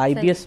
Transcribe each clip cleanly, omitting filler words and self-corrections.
IBS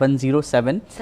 107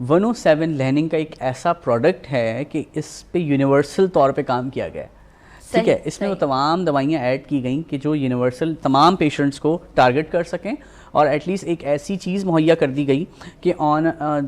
107 leaning کا ایک ایسا پروڈکٹ ہے کہ اس پہ یونیورسل طور پہ کام کیا گیا ہے, ٹھیک ہے. اس میں وہ تمام دوائیاں ایڈ کی گئیں کہ جو یونیورسل تمام پیشنٹس کو ٹارگٹ کر سکیں, اور ایٹ لیسٹ ایک ایسی چیز مہیا کر دی گئی کہ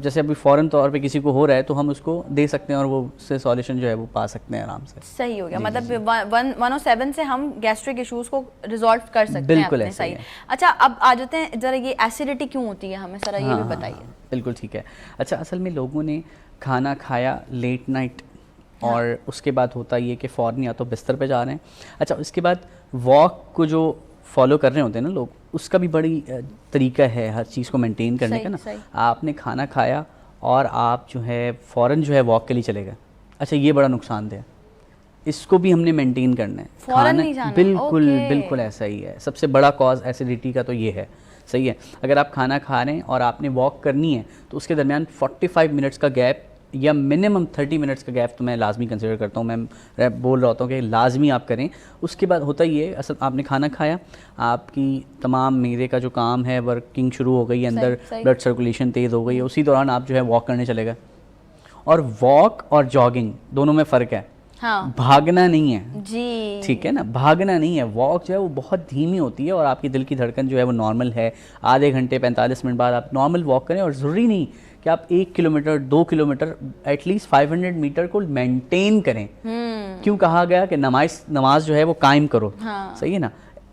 جیسے ابھی فوراً طور پہ کسی کو ہو رہا ہے تو ہم اس کو دے سکتے ہیں اور وہ اس سے سولیوشن جو ہے وہ پا سکتے ہیں آرام سے. صحیح ہو گیا, مطلب 107 سے ہم گیسٹرک ایشوز کو ریزالو کر سکتے ہیں. بالکل ایسا ہی. اچھا اب آ جاتے ہیں ذرا, یہ ایسیڈیٹی کیوں ہوتی ہے ہمیں ذرا یہ بھی بتائیے. بالکل ٹھیک ہے. اچھا اصل میں لوگوں نے کھانا کھایا لیٹ نائٹ, اور اس کے بعد ہوتا یہ کہ فوراً یا تو بستر پہ جا رہے ہیں. اچھا اس کے بعد واک کو جو فالو کر رہے ہوتے ہیں نا لوگ, اس کا بھی بڑی طریقہ ہے ہر چیز کو مینٹین کرنے کا نا. آپ نے کھانا کھایا اور آپ جو ہے فوراً جو ہے واک کے لیے چلے گئے, اچھا یہ بڑا نقصان دہ ہے, اس کو بھی ہم نے مینٹین کرنا ہے. کھانا بالکل بالکل ایسا ہی ہے. سب سے بڑا کاز ایسیڈیٹی کا تو یہ ہے, صحیح ہے. اگر آپ کھانا کھا رہے ہیں اور آپ نے واک کرنی ہے تو اس کے درمیان 45 منٹس کا گیپ یا منیمم 30 منٹس کا گیپ تو میں لازمی کنسیڈر کرتا ہوں. میں بول رہا ہوتا ہوں کہ لازمی آپ کریں. اس کے بعد ہوتا یہ اصل آپ نے کھانا کھایا, آپ کی تمام معدے کا جو کام ہے ورکنگ شروع ہو گئی, اندر بلڈ سرکولیشن تیز ہو گئی ہے, اسی دوران آپ جو ہے واک کرنے چلے گئے. اور واک اور جاگنگ دونوں میں فرق ہے, بھاگنا نہیں ہے جی, ٹھیک ہے نا, بھاگنا نہیں ہے. واک جو ہے وہ بہت دھیمی ہوتی ہے اور آپ کی دل کی دھڑکن جو ہے وہ نارمل ہے. آدھے گھنٹے 45 منٹ بعد آپ نارمل واک کریں, اور ضروری نہیں کہ آپ 1 kilometre 2 kilometre, at least 500 metre کو مینٹین کریں. کیوں کہا گیا کہ نماز جو ہے وہ قائم کرو, صحیح ہے نا,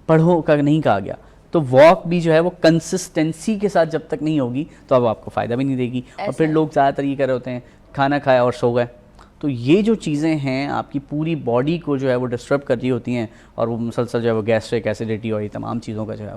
پڑھو کا نہیں کہا گیا. تو واک بھی جو ہے وہ کنسسٹنسی کے ساتھ جب تک نہیں ہوگی تو اب آپ کو فائدہ بھی نہیں دے گی. اور پھر لوگ زیادہ تر یہ کر رہے ہوتے ہیں کھانا کھایا اور سو گئے. تو یہ جو چیزیں ہیں آپ کی پوری باڈی کو جو ہے وہ ڈسٹرب کر رہی ہوتی ہیں, اور وہ مسلسل جو ہے وہ گیسٹرک ایسیڈیٹی اور یہ تمام چیزوں کا جو ہے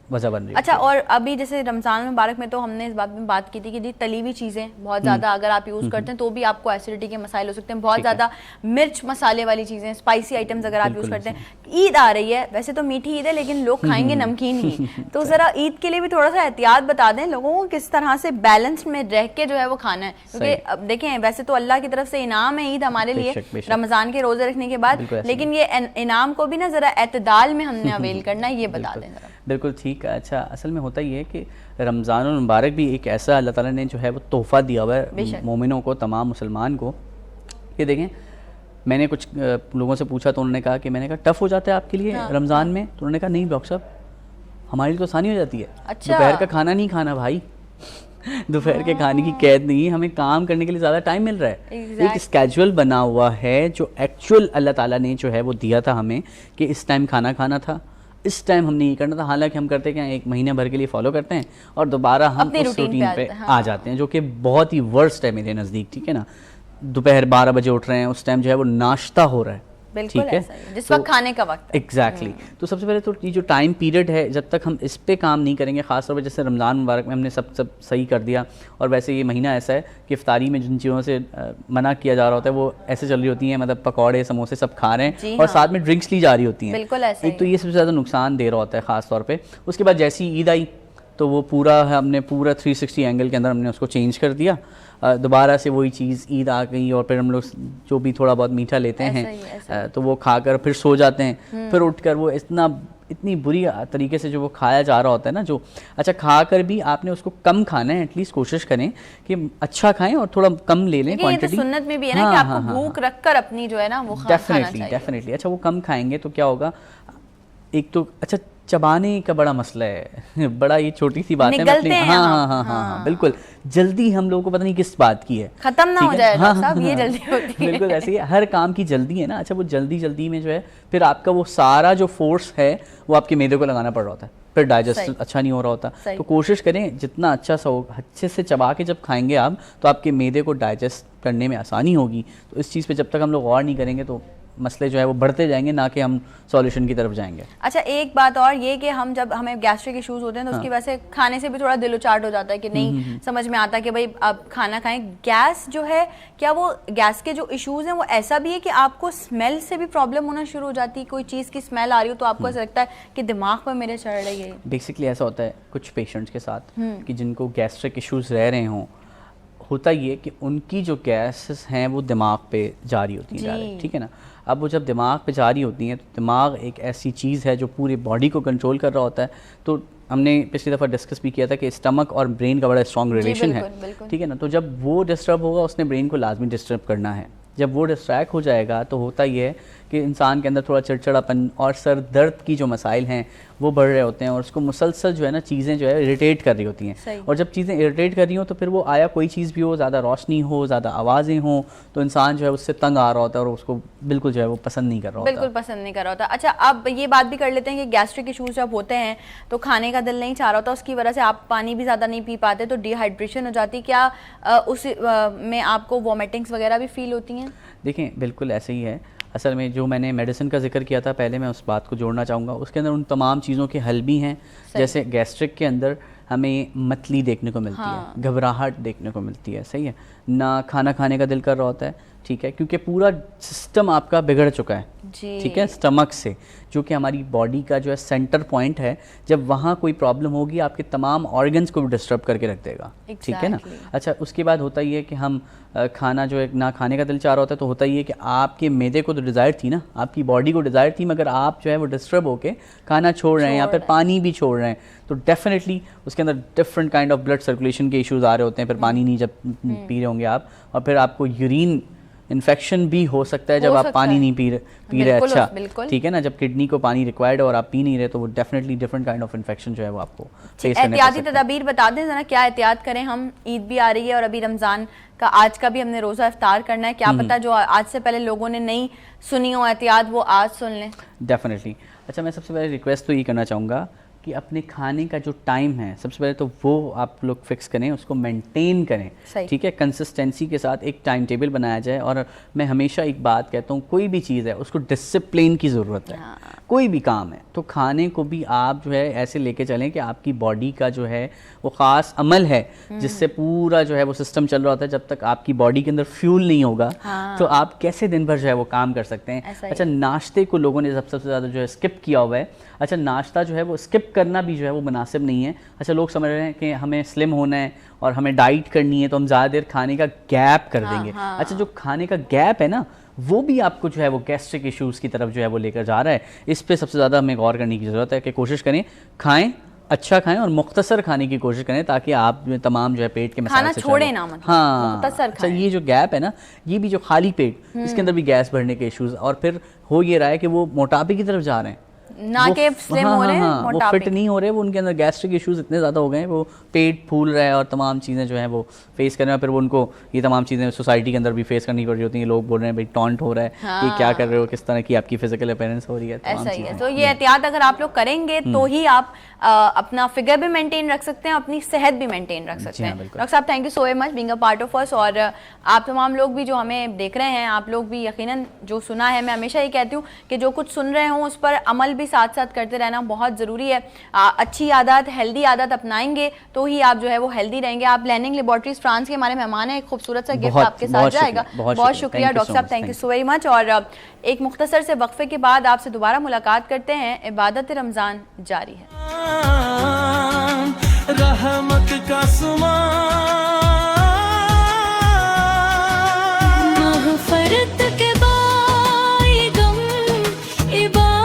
وجہ بن رہی ہے. اچھا, اور ابھی جیسے رمضان مبارک میں تو ہم نے اس بات میں بات کی تھی کہ جی تلی ہوئی چیزیں بہت زیادہ اگر آپ یوز کرتے ہیں تو بھی آپ کو ایسیڈیٹی کے مسائل ہو سکتے ہیں. بہت زیادہ مرچ مسالے والی چیزیں, اسپائسی آئٹمز اگر آپ یوز کرتے ہیں. عید آ رہی ہے, ویسے تو میٹھی عید ہے لیکن لوگ کھائیں گے نمکین ہی, تو ذرا عید کے لیے بھی تھوڑا سا احتیاط بتا دیں لوگوں کو کس طرح سے بیلنس میں رہ کے جو ہے وہ کھانا ہے. کیونکہ اب دیکھیں ویسے تو اللہ کی طرف سے انعام ہے عید ہمارے لیے رمضان کے روزے رکھنے کے بعد, لیکن یہ انعام کو بھی نا ذرا اعتدال میں ہم نے اویل کرنا ہے, یہ بتا دیں ذرا. بالکل ٹھیک ہے. اچھا اصل میں ہوتا یہ ہے کہ رمضان المبارک بھی ایک ایسا اللہ تعالیٰ نے جو ہے وہ تحفہ دیا ہوا ہے مومنوں کو, تمام مسلمان کو. یہ دیکھیں میں نے کچھ لوگوں سے پوچھا تو انہوں نے کہا کہ میں نے کہا ٹف ہو جاتا ہے آپ کے لیے رمضان میں, تو انہوں نے کہا نہیں ڈاکٹر صاحب ہمارے لیے تو آسانی ہو جاتی ہے. دوپہر کا کھانا نہیں کھانا بھائی, دوپہر کے کھانے کی قید نہیں, ہمیں کام کرنے کے لیے زیادہ ٹائم مل رہا ہے. ایک اسکیجول بنا ہوا ہے جو ایکچوئل اللہ تعالیٰ نے جو ہے وہ دیا تھا ہمیں کہ اس ٹائم کھانا کھانا تھا, اس ٹائم ہم نے یہ کرنا تھا. حالانکہ ہم کرتے کہ ایک مہینے بھر کے لیے فالو کرتے ہیں اور دوبارہ ہم اس روٹین پہ آ جاتے ہیں, جو کہ بہت ہی ورسٹ ہے میرے نزدیک, ٹھیک ہے نا. دوپہر 12 بجے اٹھ رہے ہیں, اس ٹائم جو ہے وہ ناشتہ ہو رہا ہے, ٹھیک ہے, جس وقت کھانے کا وقت. ایگزیکٹلی. تو سب سے پہلے تو یہ جو ٹائم پیریڈ ہے جب تک ہم اس پہ کام نہیں کریں گے, خاص طور پہ جیسے رمضان مبارک میں ہم نے سب صحیح کر دیا, اور ویسے یہ مہینہ ایسا ہے کہ افطاری میں جن چیزوں سے منع کیا جا رہا ہوتا ہے وہ ایسے چل رہی ہوتی ہیں, مطلب پکوڑے سموسے سب کھا رہے ہیں اور ساتھ میں ڈرنکس لی جا رہی ہوتی ہیں. ایک تو یہ سب سے زیادہ نقصان دے رہا ہوتا ہے خاص طور پہ. اس کے بعد جیسی عید آئی تو وہ ہم نے پورا 360 اینگل کے اندر ہم نے اس کو چینج کر دیا. دوبارہ سے وہی چیز عید آ گئی, اور پھر ہم لوگ جو بھی تھوڑا بہت میٹھا لیتے ہیں تو وہ کھا کر پھر سو جاتے ہیں. پھر اٹھ کر وہ اتنی بری طریقے سے جو وہ کھایا جا رہا ہوتا ہے نا, جو اچھا کھا کر بھی آپ نے اس کو کم کھانا ہے, ایٹ لیسٹ کوشش کریں کہ اچھا کھائیں اور تھوڑا کم لے لیں کوانٹٹی. سنت میں بھی ہے نا کہ آپ کو بھوک رکھ کر اپنی جو ہے نا وہ کھانا چاہیے. ڈیفینیٹلی. اچھا وہ کم کھائیں گے تو کیا ہوگا, ایک تو اچھا چبانے کا بڑا مسئلہ ہے, بڑا یہ چھوٹی سی بات ہے. ہاں بالکل, جلدی ہم لوگوں کو پتہ نہیں کس بات کی ہے, ختم نہ ہو جائے صاحب, یہ جلدی ہوتی ہے. بالکل ایسے ہی ہر کام کی جلدی ہے نا. اچھا وہ جلدی میں جو ہے پھر آپ کا وہ سارا جو فورس ہے وہ آپ کے معدے کو لگانا پڑ رہا ہوتا ہے, پھر ڈائجسٹ اچھا نہیں ہو رہا ہوتا. تو کوشش کریں جتنا اچھا سا ہو, اچھے سے چبا کے جب کھائیں گے آپ تو آپ کے معدے کو ڈائجسٹ کرنے میں آسانی ہوگی. تو اس چیز پہ جب تک ہم لوگ غور نہیں کریں گے تو مسئلے جو ہے وہ بڑھتے جائیں گے, نہ کہ ہم سولوشن کی طرف جائیں گے. اچھا ایک بات اور یہ کہ ہم جب ہمیں گیسٹرک ایشوز ہوتے ہیں تو اس کی وجہ سے کھانے سے بھی تھوڑا دل اچاٹ ہو جاتا ہے کہ نہیں سمجھ میں آتا کہ بھائی آپ کھانا کھائیں. گیس جو ہے, کیا وہ گیس کے جو ایشوز ہیں وہ ایسا بھی ہے کہ آپ کو اسمیل سے بھی پرابلم ہونا شروع ہو جاتی ہے, کوئی چیز کی اسمیل آ رہی ہو تو آپ کو ایسا لگتا ہے کہ دماغ پہ میرے چڑھ رہی ہے؟ بیسکلی ایسا ہوتا ہے کچھ پیشنٹس کے ساتھ کہ جن کو گیسٹرک ایشوز رہ رہے ہوں, ہوتا یہ کہ ان کی جو گیسز ہیں وہ دماغ پہ جاری ہوتی ہیں, ٹھیک ہے نا. اب وہ جب دماغ پہ جاری ہوتی ہیں تو دماغ ایک ایسی چیز ہے جو پوری باڈی کو کنٹرول کر رہا ہوتا ہے. تو ہم نے پچھلی دفعہ ڈسکس بھی کیا تھا کہ اسٹمک اور برین کا بڑا اسٹرانگ ریلیشن ہے, ٹھیک ہے نا. تو جب وہ ڈسٹرب ہوگا اس نے برین کو لازمی ڈسٹرب کرنا ہے. جب وہ ڈسٹریکٹ ہو جائے گا تو ہوتا یہ ہے کہ انسان کے اندر تھوڑا چڑچڑاپن اور سر درد کی جو مسائل ہیں وہ بڑھ رہے ہوتے ہیں, اور اس کو مسلسل جو ہے نا چیزیں جو ہے اریٹیٹ کر رہی ہوتی ہیں. اور جب چیزیں اریٹیٹ کر رہی ہوں تو پھر وہ آیا کوئی چیز بھی ہو, زیادہ روشنی ہو, زیادہ آوازیں ہوں, تو انسان جو ہے اس سے تنگ آ رہا ہوتا ہے اور اس کو بالکل جو ہے وہ پسند نہیں کر رہا ہوتا. بالکل پسند نہیں کر رہا ہوتا. اچھا اب یہ بات بھی کر لیتے ہیں کہ گیسٹرک ایشوز جب ہوتے ہیں تو کھانے کا دل نہیں چاہ رہا ہوتا, اس کی وجہ سے آپ پانی بھی زیادہ نہیں پی پاتے تو ڈی ہائیڈریشن ہو جاتی. کیا اس میں آپ کو وومیٹنگس وغیرہ بھی فیل ہوتی ہیں؟ دیکھیں بالکل ایسے ہی ہے. اصل میں جو میں نے میڈیسن کا ذکر کیا تھا پہلے, میں اس بات کو جوڑنا چاہوں گا. اس کے اندر ان تمام چیزوں کے حل بھی ہیں. جیسے گیسٹرک کے اندر ہمیں متلی دیکھنے کو ملتی ہے, گھبراہٹ دیکھنے کو ملتی ہے, صحیح ہے نہ کھانا کھانے کا دل کر رہا ہوتا ہے, ٹھیک ہے, کیونکہ پورا سسٹم آپ کا بگڑ چکا ہے, ٹھیک ہے, اسٹمک سے, جو کہ ہماری باڈی کا جو ہے سینٹر پوائنٹ ہے. جب وہاں کوئی پرابلم ہوگی آپ کے تمام آرگنز کو بھی ڈسٹرب کر کے رکھ دے گا, ٹھیک ہے نا. اچھا اس کے بعد ہوتا یہ ہے کہ ہم کھانا جو ہے نہ کھانے کا دل چاہ رہا ہوتا ہے, تو ہوتا یہ ہے کہ آپ کے معدے کو تو ڈیزائر تھی نا, آپ کی باڈی کو ڈیزائر تھی, مگر آپ جو ہے وہ ڈسٹرب ہو کے کھانا چھوڑ رہے ہیں یا پھر پانی بھی چھوڑ رہے ہیں, تو ڈیفینیٹلی اس کے اندر different kind of blood circulation کے ایشوز آ رہے ہوتے ہیں. پھر پانی نہیں جب پی رہے ہوں گے آپ, اور پھر آپ کو یورین انفیکشن بھی ہو سکتا ہے جب آپ پانی نہیں پی رہے. اچھا ٹھیک ہے نا, جب کڈنی کو پانی ریکوائرڈ ہے اور آپ پی نہیں رہے تو وہ definitely different kind of infection جو ہے وہ آپ کو فیس کرنے پڑ احتیاطی تدابیر بتا دیں ذرا, کیا احتیاط کریں ہم؟ عید بھی آ رہی ہے اور ابھی رمضان کا آج کا بھی ہم نے روزہ افطار کرنا ہے, کیا پتہ جو آج سے پہلے لوگوں نے نہیں سنی ہو احتیاط وہ آج سن لیں. ڈیفینیٹلی. اچھا میں سب سے پہلے ریکویسٹ تو یہ کرنا چاہوں گا کہ اپنے کھانے کا جو ٹائم ہے سب سے پہلے تو وہ آپ لوگ فکس کریں, اس کو مینٹین کریں, ٹھیک ہے, کنسسٹنسی کے ساتھ ایک ٹائم ٹیبل بنایا جائے. اور میں ہمیشہ ایک بات کہتا ہوں, کوئی بھی چیز ہے اس کو ڈسپلین کی ضرورت ہے. کوئی بھی کام ہے تو کھانے کو بھی آپ جو ہے ایسے لے کے چلیں کہ آپ کی باڈی کا جو ہے وہ خاص عمل ہے جس سے پورا جو ہے وہ سسٹم چل رہا ہوتا ہے. جب تک آپ کی باڈی کے اندر فیول نہیں ہوگا تو آپ کیسے دن بھر جو ہے وہ کام کر سکتے ہیں. اچھا ناشتے کو لوگوں نے سب سے زیادہ جو ہے اسکپ کیا ہوا ہے. اچھا ناشتہ جو ہے وہ اسکپ کرنا بھی جو ہے وہ مناسب نہیں ہے. اچھا لوگ سمجھ رہے ہیں کہ ہمیں سلم ہونا ہے اور ہمیں ڈائٹ کرنی ہے تو ہم زیادہ دیر کھانے کا گیپ کر دیں گے. اچھا جو کھانے کا گیپ ہے نا وہ بھی آپ کو جو ہے وہ گیسٹرک ایشوز کی طرف جو ہے وہ لے کر جا رہا ہے. اس پہ سب سے زیادہ ہمیں غور کرنے کی ضرورت ہے کہ کوشش کریں کھائیں, اچھا کھائیں اور مختصر کھانے کی کوشش کریں تاکہ آپ تمام جو ہے پیٹ کے مسائل سے چھوڑیں نہ, مطلب ہاں. اچھا یہ جو گیپ ہے نا, یہ بھی جو خالی پیٹ, اس کے اندر بھی گیس بڑھنے کے ایشوز, اور پھر ہو یہ رہا ہے کہ وہ موٹاپے کی طرف جا رہے ہیں, نہ کہ سلم ہو رہے ہیں, وہ فٹ نہیں ہو رہے, وہ ان کے اندر گیسٹرک ایشوز اتنے زیادہ ہو گئے ہیں, وہ پیٹ پھول رہا ہے اور تمام چیزیں جو ہیں وہ فیس کر رہے ہیں. پھر وہ ان کو یہ تمام چیزیں سوسائٹی کے اندر بھی فیس کرنی پڑ رہی ہوتی ہیں. لوگ بول رہے ہیں بھائی ٹونٹ ہو رہا ہے, یہ کیا کر رہے ہو, کس طرح کی آپ کی فزیکل اپیرنس ہو رہی ہے. ایسا ہی ہے. تو یہ احتیاط اگر آپ لوگ کریں گے تو ہی آپ اپنا فگر بھی مینٹین رکھ سکتے ہیں, اپنی صحت بھی مینٹین رکھ سکتے ہیں. ڈاکٹر صاحب thank you so much being a part of us. اور آپ تمام لوگ بھی جو ہمیں دیکھ رہے ہیں, آپ لوگ بھی یقیناً جو سنا ہے, میں ہمیشہ یہ کہتی ہوں کہ جو کچھ سن رہے ہوں اس پر عمل بھی ساتھ ساتھ کرتے رہنا بہت ضروری ہے. اچھی عادت, ہیلدی عادت اپنائیں گے تو ہی آپ جو ہے وہ ہیلدی رہیں گے. آپ لیننگ لیبارٹریز فرانس کے ہمارے مہمان ہیں, ایک خوبصورت سا گفٹ آپ کے ساتھ جائے گا. بہت شکریہ ڈاکٹر صاحب, thank you so very much. اور ایک مختصر سے وقفے کے بعد آپ سے دوبارہ ملاقات کرتے ہیں. عبادت رمضان جاری ہے. رحمت کا مغفرت کے بائی غم عبادت.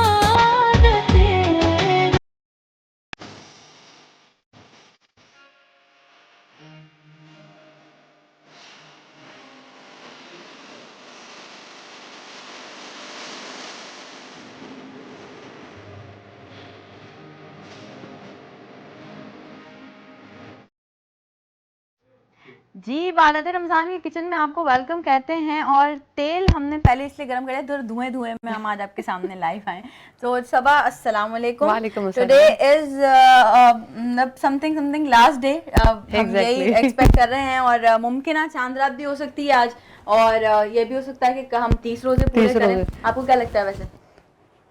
جی عبادت رمضان کے کچن میں آپ کو ویلکم کہتے ہیں. اور تیل ہم نے پہلے اس لیے گرم کرا ہے, دھوئیں میں ہم آج آپ کے سامنے لائیو آئے. تو صبا السلام علیکم. وعلیکم السلام. Today is something last day, ہم یہی ایکسپیکٹ کر رہے ہیں, اور ممکنہ چاند رات بھی ہو سکتی ہے آج, اور یہ بھی ہو سکتا ہے کہ ہم 30 روزے پورے کریں. آپ کو کیا لگتا ہے ویسے؟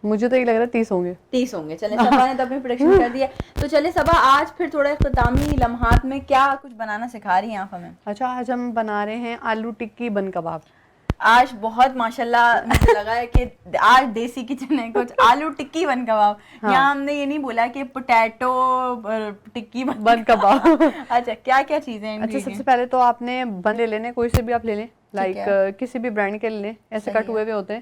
مجھے تو یہ لگ رہا ہے 30 ہوں گے. 30 ہوں گے. چلیں صبا نے تو اپنی پریڈکشن کر دیا. تو چلیں صبا آج پھر تھوڑا اختتامی لمحات میں کیا کچھ بنانا سکھا رہی ہیں آپ ہمیں؟ اچھا آج ہم بنا رہے ہیں آلو ٹکی بن کباب. آج بہت ماشاءاللہ مجھے لگا ہے کہ آج دیسی کچن ہے, کچھ آلو ٹکی بن کباب. یہاں ہم نے یہ نہیں بولا کہ پوٹیٹو ٹکی بن کباب. اچھا کیا کیا چیزیں ہیں؟ اچھا سب سے پہلے تو آپ نے بن لے لینے, کوئی سے بھی آپ لے لیں, لائک کسی بھی برانڈ کے لے لیں, ایسے کٹ ہوئے ہوتے ہیں.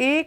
1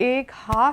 1/2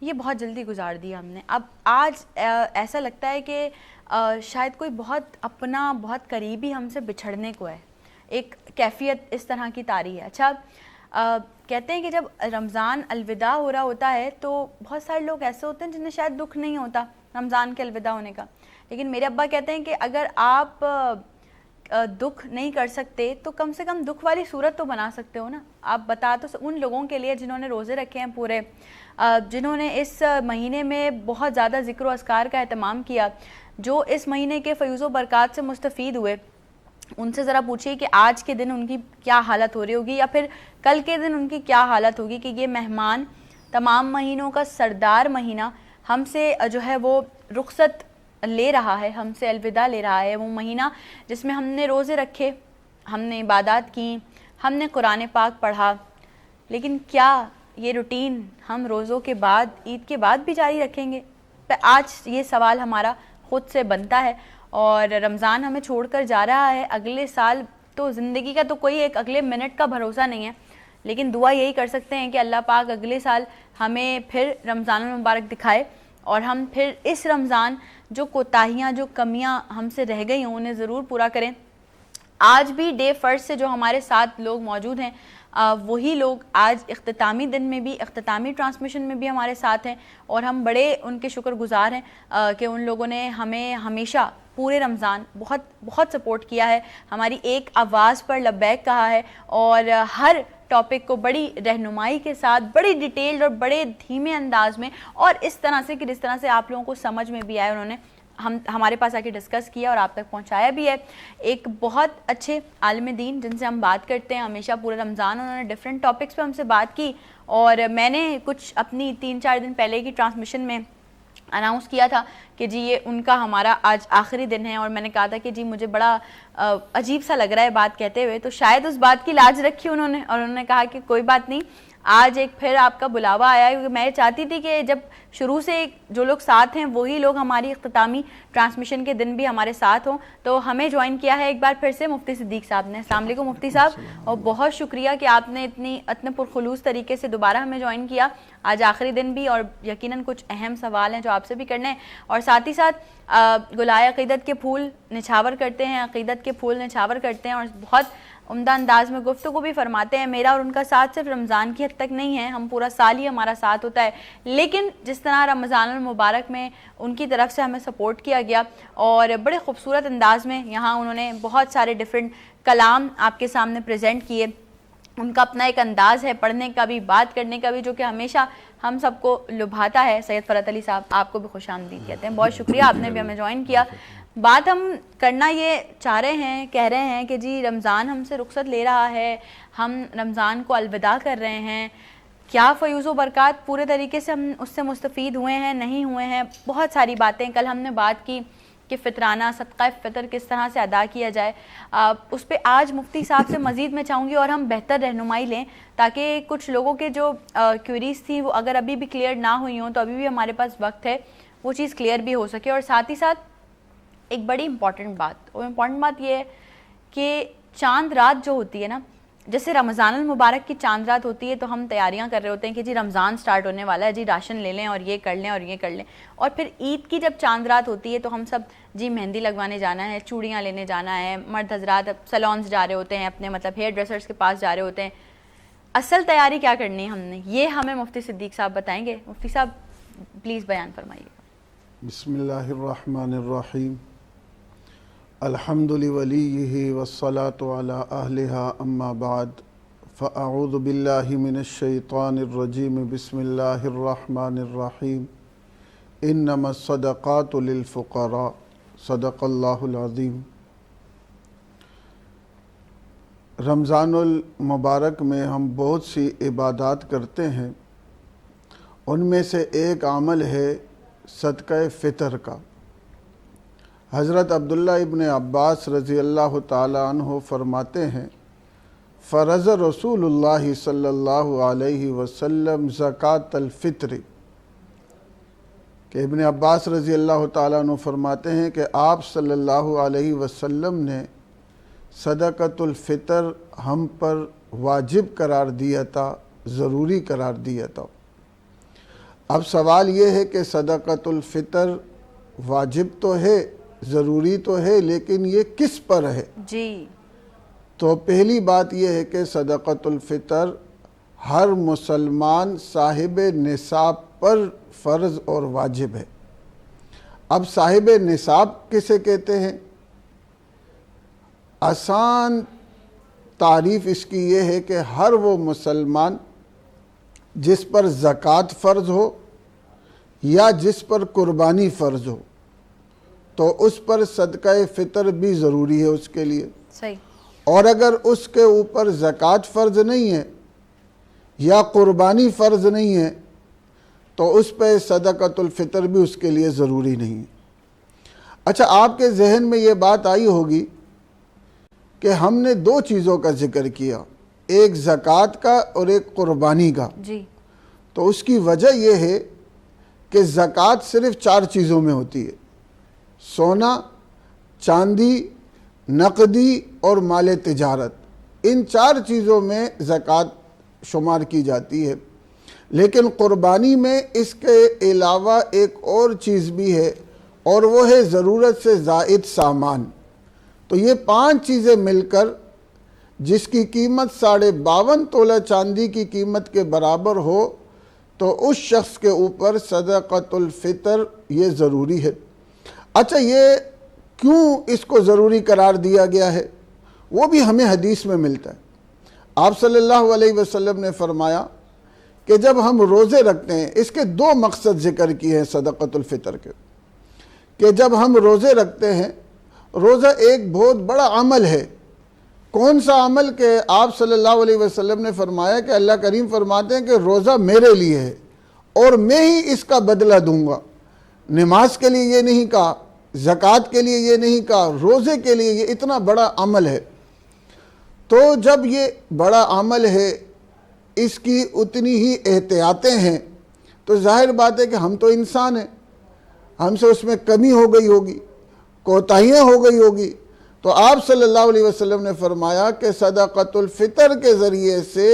یہ بہت جلدی گزار دیا ہم نے. اب آج ایسا لگتا ہے کہ شاید کوئی بہت اپنا بہت قریبی ہم سے بچھڑنے کو ہے, ایک کیفیت اس طرح کی طاری ہے. اچھا کہتے ہیں کہ جب رمضان الوداع ہو رہا ہوتا ہے تو بہت سارے لوگ ایسے ہوتے ہیں جنہیں شاید دکھ نہیں ہوتا رمضان کے الوداع ہونے کا, لیکن میرے ابا کہتے ہیں کہ اگر آپ دکھ نہیں کر سکتے تو کم سے کم دکھ والی صورت تو بنا سکتے ہو نا. آپ بتا تو ان لوگوں کے لیے جنہوں نے روزے رکھے ہیں پورے, جنہوں نے اس مہینے میں بہت زیادہ ذکر و اذکار کا اہتمام کیا, جو اس مہینے کے فیوز و برکات سے مستفید ہوئے, ان سے ذرا پوچھیے کہ آج کے دن ان کی کیا حالت ہو رہی ہوگی یا پھر کل کے دن ان کی کیا حالت ہوگی کہ یہ مہمان تمام مہینوں کا سردار مہینہ ہم سے جو ہے وہ رخصت لے رہا ہے, ہم سے الوداع لے رہا ہے. وہ مہینہ جس میں ہم نے روزے رکھے, ہم نے عبادات کی, ہم نے قرآن پاک پڑھا, لیکن کیا یہ روٹین ہم روزوں کے بعد عید کے بعد بھی جاری رکھیں گے؟ آج یہ سوال ہمارا خود سے بنتا ہے. اور رمضان ہمیں چھوڑ کر جا رہا ہے, اگلے سال تو زندگی کا تو کوئی ایک اگلے منٹ کا بھروسہ نہیں ہے, لیکن دعا یہی کر سکتے ہیں کہ اللہ پاک اگلے سال ہمیں پھر رمضان المبارک دکھائے اور ہم پھر اس رمضان جو کوتاہیاں جو کمیاں ہم سے رہ گئی ہوں انہیں ضرور پورا کریں. آج بھی ڈے فرسٹ سے جو ہمارے ساتھ لوگ موجود ہیں وہی لوگ آج اختتامی دن میں بھی, اختتامی ٹرانسمیشن میں بھی ہمارے ساتھ ہیں, اور ہم بڑے ان کے شکر گزار ہیں کہ ان لوگوں نے ہمیں ہمیشہ پورے رمضان بہت بہت سپورٹ کیا ہے, ہماری ایک آواز پر لبیک کہا ہے, اور ہر ٹاپک کو بڑی رہنمائی کے ساتھ, بڑی ڈیٹیلڈ اور بڑے دھیمے انداز میں, اور اس طرح سے کہ جس طرح سے آپ لوگوں کو سمجھ میں بھی آئے, انہوں نے ہمارے پاس آ کے ڈسکس کیا اور آپ تک پہنچایا بھی ہے. ایک بہت اچھے عالم دین جن سے ہم بات کرتے ہیں ہمیشہ پورے رمضان, انہوں نے ڈفرینٹ ٹاپکس پہ ہم سے بات کی, اور میں نے کچھ اپنی 3-4 دن پہلے کی ٹرانسمیشن میں اناؤنس کیا تھا کہ جی یہ ان کا ہمارا آج آخری دن ہے, اور میں نے کہا تھا کہ جی مجھے بڑا عجیب سا لگ رہا ہے بات کہتے ہوئے, تو شاید اس بات کی لاج رکھی انہوں نے, اور انہوں نے کہا کہ کوئی بات نہیں, آج ایک پھر آپ کا بلاوا آیا ہے, کیونکہ میں چاہتی تھی کہ جب شروع سے جو لوگ ساتھ ہیں وہی لوگ ہماری اختتامی ٹرانسمیشن کے دن بھی ہمارے ساتھ ہوں. تو ہمیں جوائن کیا ہے ایک بار پھر سے مفتی صدیق صاحب نے. السلام علیکم مفتی صاحب, اور بہت شکریہ کہ آپ نے اتنے پرخلوص طریقے سے دوبارہ ہمیں جوائن کیا آج آخری دن بھی, اور یقیناً کچھ اہم سوال ہیں جو آپ سے بھی کرنے ہیں, اور ساتھ ہی ساتھ گلائے عقیدت کے پھول نچھاور کرتے ہیں, عقیدت کے پھول نچھاور کرتے ہیں, اور بہت عمدہ انداز میں گفتگو بھی فرماتے ہیں. میرا اور ان کا ساتھ صرف رمضان کی حد تک نہیں ہے, ہم پورا سال ہی ہمارا ساتھ ہوتا ہے, لیکن جس طرح رمضان المبارک میں ان کی طرف سے ہمیں سپورٹ کیا گیا, اور بڑے خوبصورت انداز میں یہاں انہوں نے بہت سارے ڈیفرنٹ کلام آپ کے سامنے پریزنٹ کیے. ان کا اپنا ایک انداز ہے پڑھنے کا بھی, بات کرنے کا بھی, جو کہ ہمیشہ ہم سب کو لبھاتا ہے. سید فرحت علی صاحب آپ کو بھی خوش آمدید کہتے ہیں, بہت شکریہ آپ نے بھی ہمیں جوائن کیا. بات ہم کرنا یہ چاہ رہے ہیں, کہہ رہے ہیں کہ جی رمضان ہم سے رخصت لے رہا ہے, ہم رمضان کو الوداع کر رہے ہیں, کیا فیوز و برکات پورے طریقے سے ہم اس سے مستفید ہوئے ہیں, نہیں ہوئے ہیں. بہت ساری باتیں کل ہم نے بات کی کہ فطرانہ صدقہ فطر کس طرح سے ادا کیا جائے, اس پہ آج مفتی صاحب سے مزید میں چاہوں گی, اور ہم بہتر رہنمائی لیں تاکہ کچھ لوگوں کے جو کیوریز تھیں وہ اگر ابھی بھی کلیئر نہ ہوئی ہوں تو ابھی بھی ہمارے پاس وقت ہے وہ چیز کلیئر بھی ہو سکے. اور ساتھ ہی ساتھ ایک بڑی امپورٹنٹ بات یہ ہے کہ چاند رات جو ہوتی ہے نا, جیسے رمضان المبارک کی چاند رات ہوتی ہے تو ہم تیاریاں کر رہے ہوتے ہیں کہ جی رمضان سٹارٹ ہونے والا ہے, جی راشن لے لیں اور یہ کر لیں اور یہ کر لیں. اور پھر عید کی جب چاند رات ہوتی ہے تو ہم سب جی مہندی لگوانے جانا ہے, چوڑیاں لینے جانا ہے, مرد حضرات سیلونز جا رہے ہوتے ہیں, اپنے مطلب ہیئر ڈریسرز کے پاس جا رہے ہوتے ہیں. اصل تیاری کیا کرنی ہے ہم نے, یہ ہمیں مفتی صدیق صاحب بتائیں گے. مفتی صاحب پلیز بیان فرمائیے. بسم اللہ الرحمن الرحیم. الحمد لولیہ والصلاة علی اہلہا اما بعد فاعوذ باللہ من الشیطان الرجیم. بسم اللہ الرحمن الرحیم. انما الصدقات للفقراء صدق اللہ العظیم. رمضان المبارک میں ہم بہت سی عبادات کرتے ہیں, ان میں سے ایک عمل ہے صدقہ فطر کا. حضرت عبداللہ ابن عباس رضی اللہ تعالی عنہ فرماتے ہیں, فرض رسول اللہ صلی اللہ علیہ وسلم زکوٰۃ الفطر, کہ ابن عباس رضی اللہ تعالیٰ عنہ فرماتے ہیں کہ آپ صلی اللہ علیہ وسلم نے صدقۃ الفطر ہم پر واجب قرار دیا تھا, ضروری قرار دیا تھا. اب سوال یہ ہے کہ صدقۃ الفطر واجب تو ہے، ضروری تو ہے، لیکن یہ کس پر ہے؟ جی تو پہلی بات یہ ہے کہ صدقۃ الفطر ہر مسلمان صاحب نصاب پر فرض اور واجب ہے۔ اب صاحب نصاب کسے کہتے ہیں؟ آسان تعریف اس کی یہ ہے کہ ہر وہ مسلمان جس پر زکوٰۃ فرض ہو یا جس پر قربانی فرض ہو تو اس پر صدقہ فطر بھی ضروری ہے اس کے لیے، صحیح۔ اور اگر اس کے اوپر زکوٰۃ فرض نہیں ہے یا قربانی فرض نہیں ہے تو اس پہ صدقۃ الفطر بھی اس کے لیے ضروری نہیں ہے۔ اچھا، آپ کے ذہن میں یہ بات آئی ہوگی کہ ہم نے دو چیزوں کا ذکر کیا، ایک زکوٰۃ کا اور ایک قربانی کا۔ جی تو اس کی وجہ یہ ہے کہ زکوٰۃ صرف 4 چیزوں میں ہوتی ہے: سونا، چاندی، نقدی اور مال تجارت۔ ان 4 چیزوں میں زکوٰۃ شمار کی جاتی ہے، لیکن قربانی میں اس کے علاوہ ایک اور چیز بھی ہے اور وہ ہے ضرورت سے زائد سامان۔ تو یہ 5 چیزیں مل کر جس کی قیمت 52.5 تولہ چاندی کی قیمت کے برابر ہو تو اس شخص کے اوپر صدقۃ الفطر یہ ضروری ہے۔ اچھا، یہ کیوں اس کو ضروری قرار دیا گیا ہے وہ بھی ہمیں حدیث میں ملتا ہے۔ آپ صلی اللہ علیہ وسلم نے فرمایا کہ جب ہم روزے رکھتے ہیں، اس کے 2 مقصد ذکر کیے ہیں صدقۃ الفطر کے، کہ جب ہم روزے رکھتے ہیں، روزہ ایک بہت بڑا عمل ہے۔ کون سا عمل؟ کہ آپ صلی اللہ علیہ وسلم نے فرمایا کہ اللہ کریم فرماتے ہیں کہ روزہ میرے لیے ہے اور میں ہی اس کا بدلہ دوں گا۔ نماز کے لیے یہ نہیں کہا، زکوٰۃ کے لیے یہ نہیں کہا، روزے کے لیے یہ اتنا بڑا عمل ہے۔ تو جب یہ بڑا عمل ہے، اس کی اتنی ہی احتیاطیں ہیں، تو ظاہر بات ہے کہ ہم تو انسان ہیں، ہم سے اس میں کمی ہو گئی ہوگی، کوتاہیاں ہو گئی ہوگی۔ تو آپ صلی اللہ علیہ وسلم نے فرمایا کہ صدقۃ الفطر کے ذریعے سے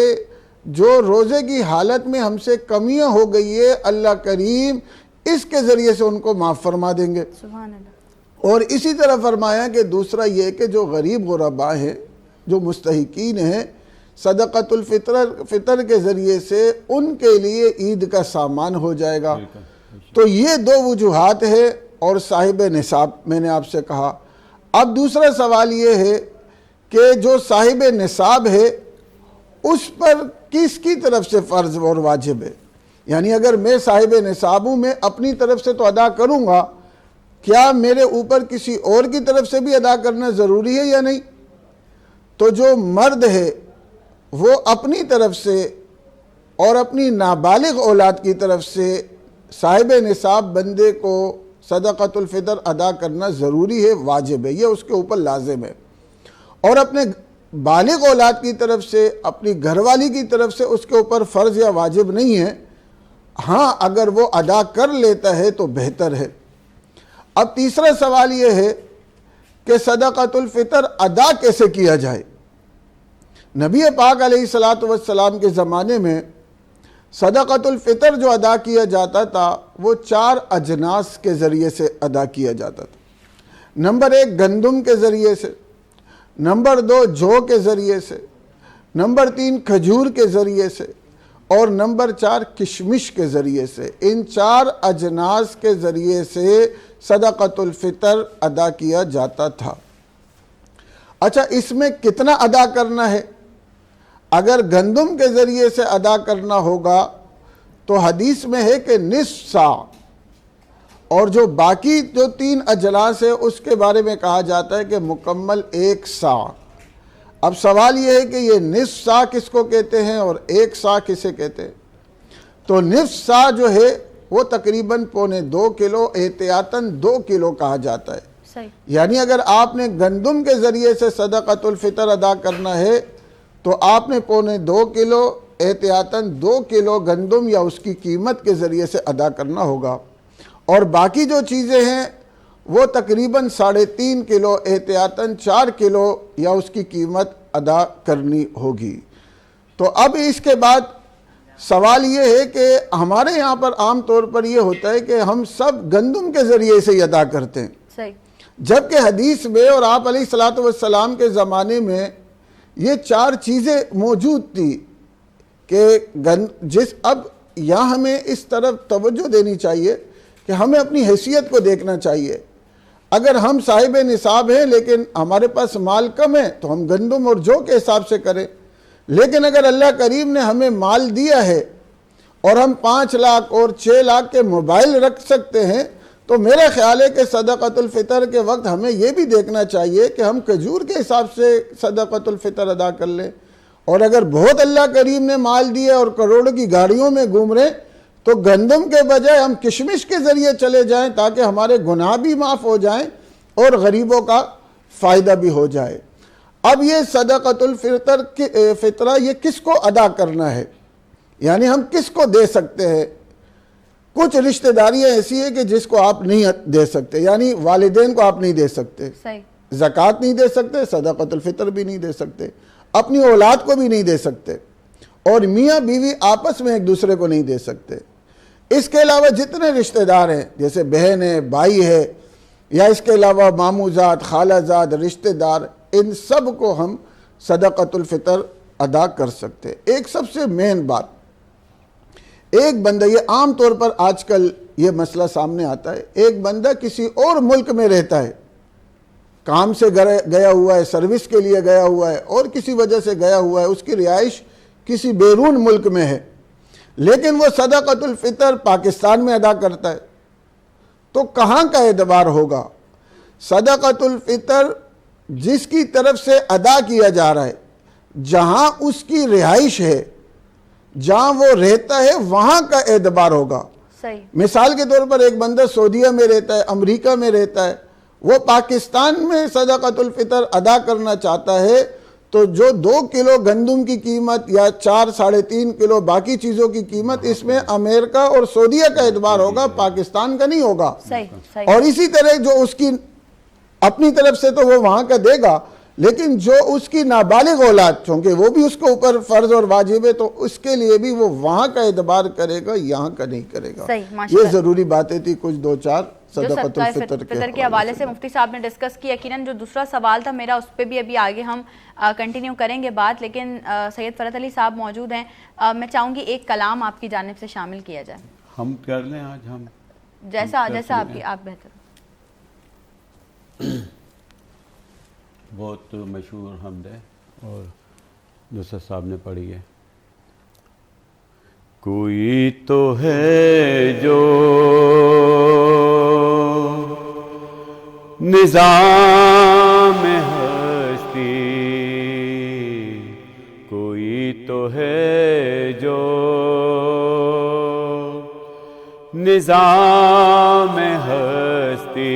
جو روزے کی حالت میں ہم سے کمیاں ہو گئی ہے، اللہ کریم اس کے ذریعے سے ان کو معاف فرما دیں گے۔ سبحان اللہ۔ اور اسی طرح فرمایا کہ دوسرا یہ کہ جو غریب غرباء ہیں، جو مستحقین ہیں، صدقۃ الفطر کے ذریعے سے ان کے لیے عید کا سامان ہو جائے گا۔ تو یہ 2 وجوہات ہے اور صاحب نصاب میں نے آپ سے کہا۔ اب دوسرا سوال یہ ہے کہ جو صاحب نصاب ہے اس پر کس کی طرف سے فرض اور واجب ہے؟ یعنی اگر میں صاحب نصاب ہوں، میں اپنی طرف سے تو ادا کروں گا، کیا میرے اوپر کسی اور کی طرف سے بھی ادا کرنا ضروری ہے یا نہیں؟ تو جو مرد ہے وہ اپنی طرف سے اور اپنی نابالغ اولاد کی طرف سے صاحب نصاب بندے کو صدقۃ الفطر ادا کرنا ضروری ہے، واجب ہے، یہ اس کے اوپر لازم ہے۔ اور اپنے بالغ اولاد کی طرف سے، اپنی گھر والی کی طرف سے اس کے اوپر فرض یا واجب نہیں ہے، ہاں اگر وہ ادا کر لیتا ہے تو بہتر ہے۔ اب تیسرا سوال یہ ہے کہ صدقۃ الفطر ادا کیسے کیا جائے؟ نبی پاک علیہ السلام کے زمانے میں صدقۃ الفطر جو ادا کیا جاتا تھا وہ 4 اجناس کے ذریعے سے ادا کیا جاتا تھا۔ نمبر 1 گندم کے ذریعے سے، نمبر 2 جو کے ذریعے سے، نمبر 3 کھجور کے ذریعے سے، اور نمبر 4 کشمش کے ذریعے سے۔ ان 4 اجناس کے ذریعے سے صدقۃ الفطر ادا کیا جاتا تھا۔ اچھا، اس میں کتنا ادا کرنا ہے؟ اگر گندم کے ذریعے سے ادا کرنا ہوگا تو حدیث میں ہے کہ نصف سا، اور جو باقی جو 3 اجناس ہے اس کے بارے میں کہا جاتا ہے کہ مکمل 1 سا۔ اب سوال یہ ہے کہ یہ نصف سا کس کو کہتے ہیں اور 1 سا کسے کہتے ہیں؟ تو نصف سا جو ہے وہ تقریباً 1.25 کلو، احتیاطاً 2 کلو کہا جاتا ہے۔ صحیح۔ یعنی اگر آپ نے گندم کے ذریعے سے صدقۃ الفطر ادا کرنا ہے تو آپ نے 2.25 کلو، احتیاطاً 2 کلو گندم یا اس کی قیمت کے ذریعے سے ادا کرنا ہوگا، اور باقی جو چیزیں ہیں وہ تقریباً 3.5 کلو، احتیاطاً 4 کلو یا اس کی قیمت ادا کرنی ہوگی۔ تو اب اس کے بعد سوال یہ ہے کہ ہمارے یہاں پر عام طور پر یہ ہوتا ہے کہ ہم سب گندم کے ذریعے سے ادا کرتے ہیں، صحیح. جبکہ حدیث میں اور آپ علیہ الصلوۃ والسلام کے زمانے میں یہ 4 چیزیں موجود تھی کہ اب یہاں ہمیں اس طرف توجہ دینی چاہیے کہ ہمیں اپنی حیثیت کو دیکھنا چاہیے. اگر ہم صاحب نصاب ہیں لیکن ہمارے پاس مال کم ہے تو ہم گندم اور جو کے حساب سے کریں، لیکن اگر اللہ کریم نے ہمیں مال دیا ہے اور ہم 5 لاکھ اور 6 لاکھ کے موبائل رکھ سکتے ہیں تو میرا خیال ہے کہ صدقۃ الفطر کے وقت ہمیں یہ بھی دیکھنا چاہیے کہ ہم کھجور کے حساب سے صدقۃ الفطر ادا کر لیں. اور اگر بہت اللہ کریم نے مال دیا اور کروڑوں کی گاڑیوں میں گھوم رہے تو گندم کے بجائے ہم کشمش کے ذریعے چلے جائیں تاکہ ہمارے گناہ بھی معاف ہو جائیں اور غریبوں کا فائدہ بھی ہو جائے. اب یہ صدقۃ الفطر فطرہ یہ کس کو ادا کرنا ہے، یعنی ہم کس کو دے سکتے ہیں؟ کچھ رشتہ داریاں ایسی ہیں کہ جس کو آپ نہیں دے سکتے، یعنی والدین کو آپ نہیں دے سکتے، صحیح. زکوٰۃ نہیں دے سکتے، صدقۃ الفطر بھی نہیں دے سکتے، اپنی اولاد کو بھی نہیں دے سکتے، اور میاں بیوی آپس میں ایک دوسرے کو نہیں دے سکتے. اس کے علاوہ جتنے رشتہ دار ہیں جیسے بہن ہے، بھائی ہے، یا اس کے علاوہ ماموں زاد، خالہ زاد، رشتہ دار، ان سب کو ہم صدقۃ الفطر ادا کر سکتے. ایک سب سے مین بات، ایک بندہ، یہ عام طور پر آج کل یہ مسئلہ سامنے آتا ہے، ایک بندہ کسی اور ملک میں رہتا ہے، کام سے گیا ہوا ہے، سروس کے لیے گیا ہوا ہے، اور کسی وجہ سے گیا ہوا ہے، اس کی رہائش کسی بیرون ملک میں ہے، لیکن وہ صدقۃ الفطر پاکستان میں ادا کرتا ہے، تو کہاں کا اعتبار ہوگا؟ صدقۃ الفطر جس کی طرف سے ادا کیا جا رہا ہے، جہاں اس کی رہائش ہے، جہاں وہ رہتا ہے، وہاں کا اعتبار ہوگا. صحیح. مثال کے طور پر ایک بندہ سعودیہ میں رہتا ہے، امریکہ میں رہتا ہے، وہ پاکستان میں صدقۃ الفطر ادا کرنا چاہتا ہے تو جو 2 کلو گندم کی قیمت یا 4 ساڑھے 3 کلو باقی چیزوں کی قیمت، اس میں امریکہ اور سعودیہ کا اعتبار ہوگا، پاکستان کا نہیں ہوگا. صحیح. صحیح. اور اسی طرح جو اس کی اپنی طرف سے تو وہ وہاں کا دے گا، لیکن جو اس کی نابالغ اولاد، چونکہ وہ بھی اس کے اوپر فرض اور واجب ہے، تو اس کے لیے بھی وہ وہاں کا اعتبار کرے گا، یہاں کا نہیں کرے گا. صحیح. ماشاء یہ اللہ. ضروری باتیں تھی کچھ 2-4 جو صدقۃ صدقہ الفطر فطر کے حوالے سے مفتی صاحب نے ڈسکس کی. یقیناً جو دوسرا سوال تھا میرا، اس پہ بھی ابھی آگے ہم کنٹینیو کریں گے بات، لیکن سید فرحت علی صاحب موجود ہیں. میں چاہوں گی ایک کلام آپ کی جانب سے شامل کیا جائے. ہم کر لیں آج، ہم جیسا آپ بہتر. بہت مشہور حمد ہے اور نصرت صاحب نے پڑھی ہے. کوئی تو ہے جو نظام ہستی، کوئی تو ہے جو نظام ہستی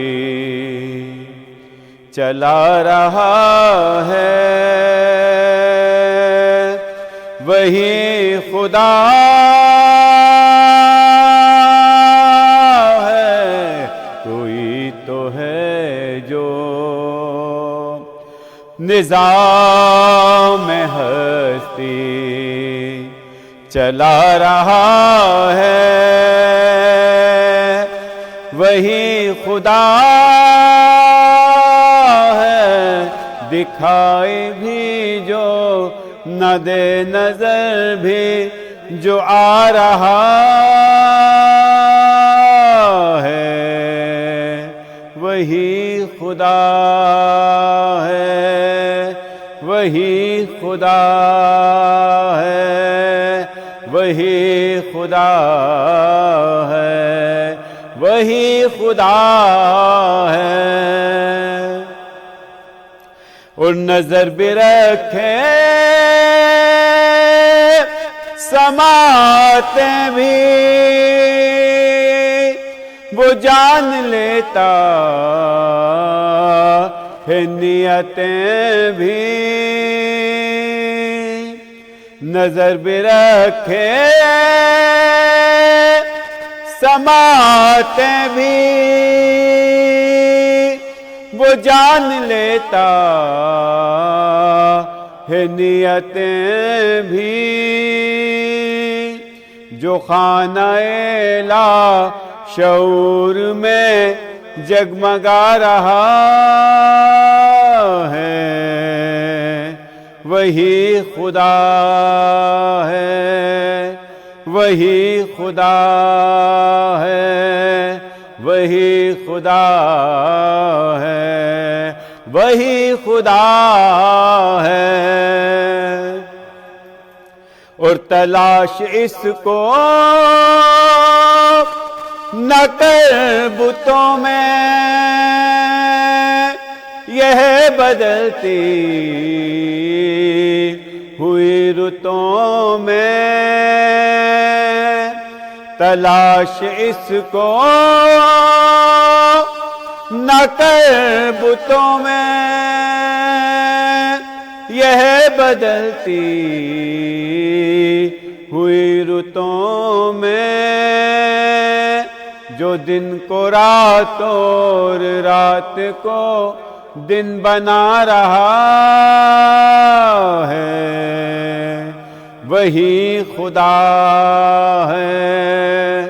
چلا رہا ہے، وہی خدا ہے. کوئی تو ہے جو نظام ہستی چلا رہا ہے، وہی خدا ہے. دکھائی بھی جو نہ دے نظر بھی جو آ رہا ہے، وہی خدا ہے، وہی خدا ہے، وہی خدا ہے، وہی خدا ہے. اور نظر بھی رکھے سماعتیں بھی، وہ جان لیتا ہے نیتیں بھی. نظر بھی رکھے سماعتیں بھی، وہ جان لیتا ہے نیتیں بھی. جو خانہ لا شعور میں جگمگا رہا ہے وہی خدا ہے وہی خدا ہے وہی خدا ہے وہی خدا ہے اور تلاش اس کو نہ کر بتوں میں یہ بدلتی ہوئی رتوں میں تلاش اس کو نہ کر بتوں میں یہ بدلتی ہوئی رتوں میں جو دن کو رات اور رات کو دن بنا رہا ہے وہی خدا ہے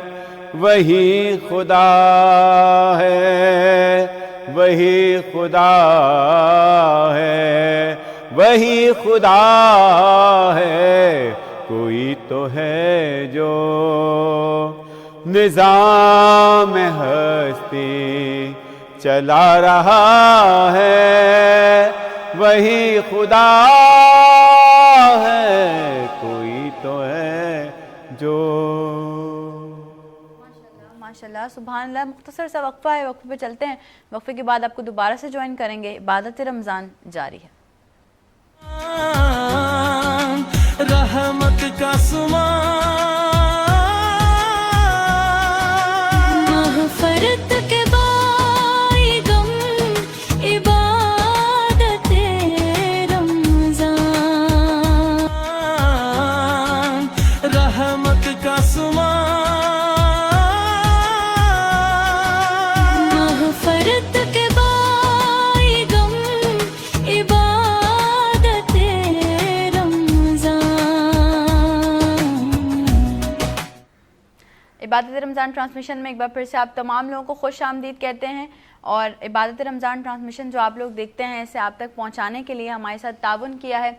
وہی خدا ہے وہی خدا ہے وہی خدا ہے کوئی تو ہے جو نظام ہستی چلا رہا ہے وہی خدا ہے کوئی تو ہے جو ماشاءاللہ سبحان اللہ. مختصر سا وقفہ ہے, وقفے پہ چلتے ہیں. وقفے کے بعد آپ کو دوبارہ سے جوائن کریں گے. عبادت رمضان جاری ہے. رحمت کا مغفرت کے بائی غم عبادت رمضان رحمت کا مغفرت کے بائی غم عبادت عبادت رمضان ٹرانسمیشن میں ایک بار پھر سے آپ تمام لوگوں کو خوش آمدید کہتے ہیں. اور عبادت رمضان ٹرانسمیشن جو آپ لوگ دیکھتے ہیں اسے آپ تک پہنچانے کے لیے ہمارے ساتھ تعاون کیا ہے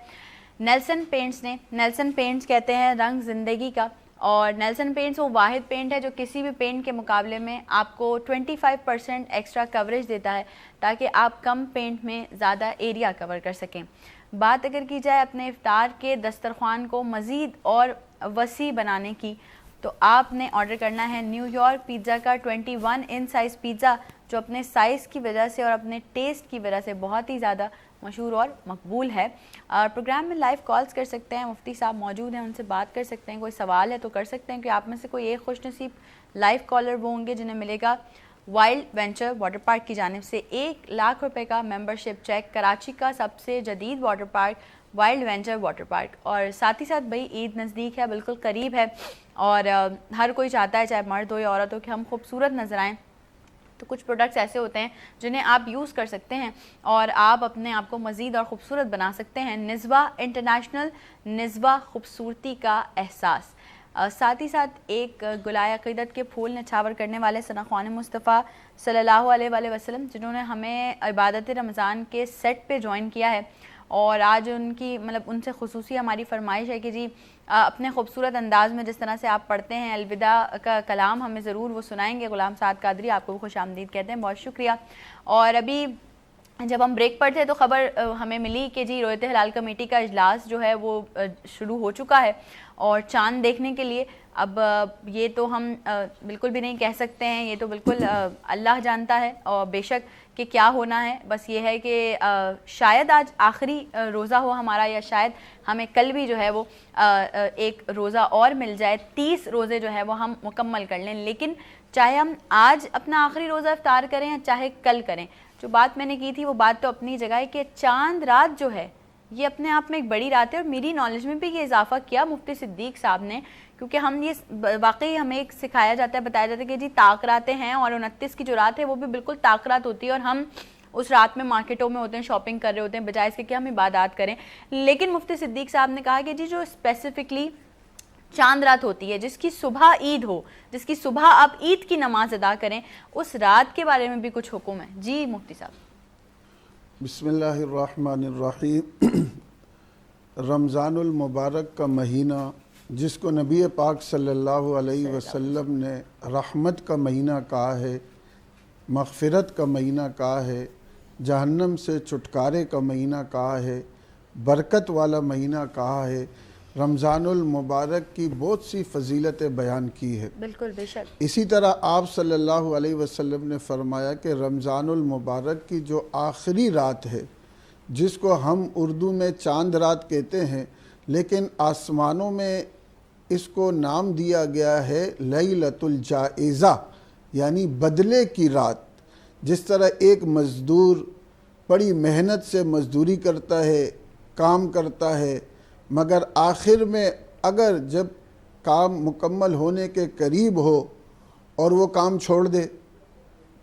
نیلسن پینٹس نے. نیلسن پینٹس کہتے ہیں رنگ زندگی کا, اور نیلسن پینٹس وہ واحد پینٹ ہے جو کسی بھی پینٹ کے مقابلے میں آپ کو 25% ایکسٹرا کوریج دیتا ہے تاکہ آپ کم پینٹ میں زیادہ ایریا کور کر سکیں. بات اگر کی جائے اپنے افطار کے دسترخوان کو مزید اور وسیع بنانے کی, تو آپ نے آرڈر کرنا ہے نیو یارک پیزا کا 21 انچ سائز پیزا, جو اپنے سائز کی وجہ سے اور اپنے ٹیسٹ کی وجہ سے بہت ہی زیادہ مشہور اور مقبول ہے. اور پروگرام میں لائیو کالز کر سکتے ہیں, مفتی صاحب موجود ہیں, ان سے بات کر سکتے ہیں. کوئی سوال ہے تو کر سکتے ہیں کہ آپ میں سے کوئی ایک خوش نصیب لائیو کالر وہ ہوں گے جنہیں ملے گا وائلڈ وینچر واٹر پارک کی جانب سے 1 لاکھ روپے کا ممبرشپ چیک. کراچی کا سب سے جدید water park wild venture water park. اور ساتھ ہی ساتھ بھائی عید نزدیک ہے, بالکل قریب ہے, اور ہر کوئی چاہتا ہے چاہے مرد ہو یا عورت ہو کہ ہم خوبصورت نظر آئیں. تو کچھ پروڈکٹس ایسے ہوتے ہیں جنہیں آپ یوز کر سکتے ہیں اور آپ اپنے آپ کو مزید اور خوبصورت بنا سکتے ہیں. نزوہ انٹرنیشنل, نزوہ خوبصورتی کا احساس. ساتھ ہی ساتھ ایک گلائے عقیدت کے پھول نچھاور کرنے والے ثناءخوان مصطفیٰ صلی اللہ علیہ وآلہ وسلم, جنہوں نے ہمیں عبادت رمضان کے سیٹ پہ جوائن کیا ہے. اور آج ان کی ان سے خصوصی ہماری فرمائش ہے کہ جی اپنے خوبصورت انداز میں جس طرح سے آپ پڑھتے ہیں الوداع کا کلام ہمیں ضرور وہ سنائیں گے. غلام سعد قادری, آپ کو خوش آمدید کہتے ہیں, بہت شکریہ. اور ابھی جب ہم بریک پر تھے تو خبر ہمیں ملی کہ جی رویت ہلال کمیٹی کا اجلاس جو ہے وہ شروع ہو چکا ہے, اور چاند دیکھنے کے لیے اب یہ تو ہم بالکل بھی نہیں کہہ سکتے ہیں, یہ تو بالکل اللہ جانتا ہے اور بے شک کہ کیا ہونا ہے. بس یہ ہے کہ شاید آج آخری روزہ ہو ہمارا, یا شاید ہمیں کل بھی جو ہے وہ ایک روزہ اور مل جائے, 30 روزے جو ہے وہ ہم مکمل کر لیں. لیکن چاہے ہم آج اپنا آخری روزہ افطار کریں یا چاہے کل کریں, جو بات میں نے کی تھی وہ بات تو اپنی جگہ ہے کہ چاند رات جو ہے یہ اپنے آپ میں ایک بڑی رات ہے. اور میری نالج میں بھی یہ اضافہ کیا مفتی صدیق صاحب نے, کیونکہ ہم یہ واقعی ہمیں ایک سکھایا جاتا ہے, بتایا جاتا ہے کہ جی طاق راتیں ہیں, اور 29 کی جو رات ہے وہ بھی بالکل طاق رات ہوتی ہے, اور ہم اس رات میں مارکیٹوں میں ہوتے ہیں, شاپنگ کر رہے ہوتے ہیں, بجائے اس کے کہ ہم عبادات کریں. لیکن مفتی صدیق صاحب نے کہا کہ جی جو اسپیسیفکلی چاند رات ہوتی ہے جس کی صبح عید ہو، جس کی صبح آپ عید کی نماز ادا کریں، اس رات کے بارے میں بھی کچھ حکم ہے؟ جی مفتی صاحب۔ بسم اللہ الرحمن الرحیم۔ رمضان المبارک کا مہینہ جس کو نبی پاک صلی اللہ علیہ وسلم نے رحمت کا مہینہ کہا ہے، مغفرت کا مہینہ کہا ہے، جہنم سے چھٹکارے کا مہینہ کہا ہے، برکت والا مہینہ کہا ہے، رمضان المبارک کی بہت سی فضیلتیں بیان کی ہے۔ بالکل، بے شک۔ اسی طرح آپ صلی اللہ علیہ وسلم نے فرمایا کہ رمضان المبارک کی جو آخری رات ہے، جس کو ہم اردو میں چاند رات کہتے ہیں، لیکن آسمانوں میں اس کو نام دیا گیا ہے لیلۃ الجائزہ، یعنی بدلے کی رات۔ جس طرح ایک مزدور بڑی محنت سے مزدوری کرتا ہے، کام کرتا ہے، مگر آخر میں اگر جب کام مکمل ہونے کے قریب ہو اور وہ کام چھوڑ دے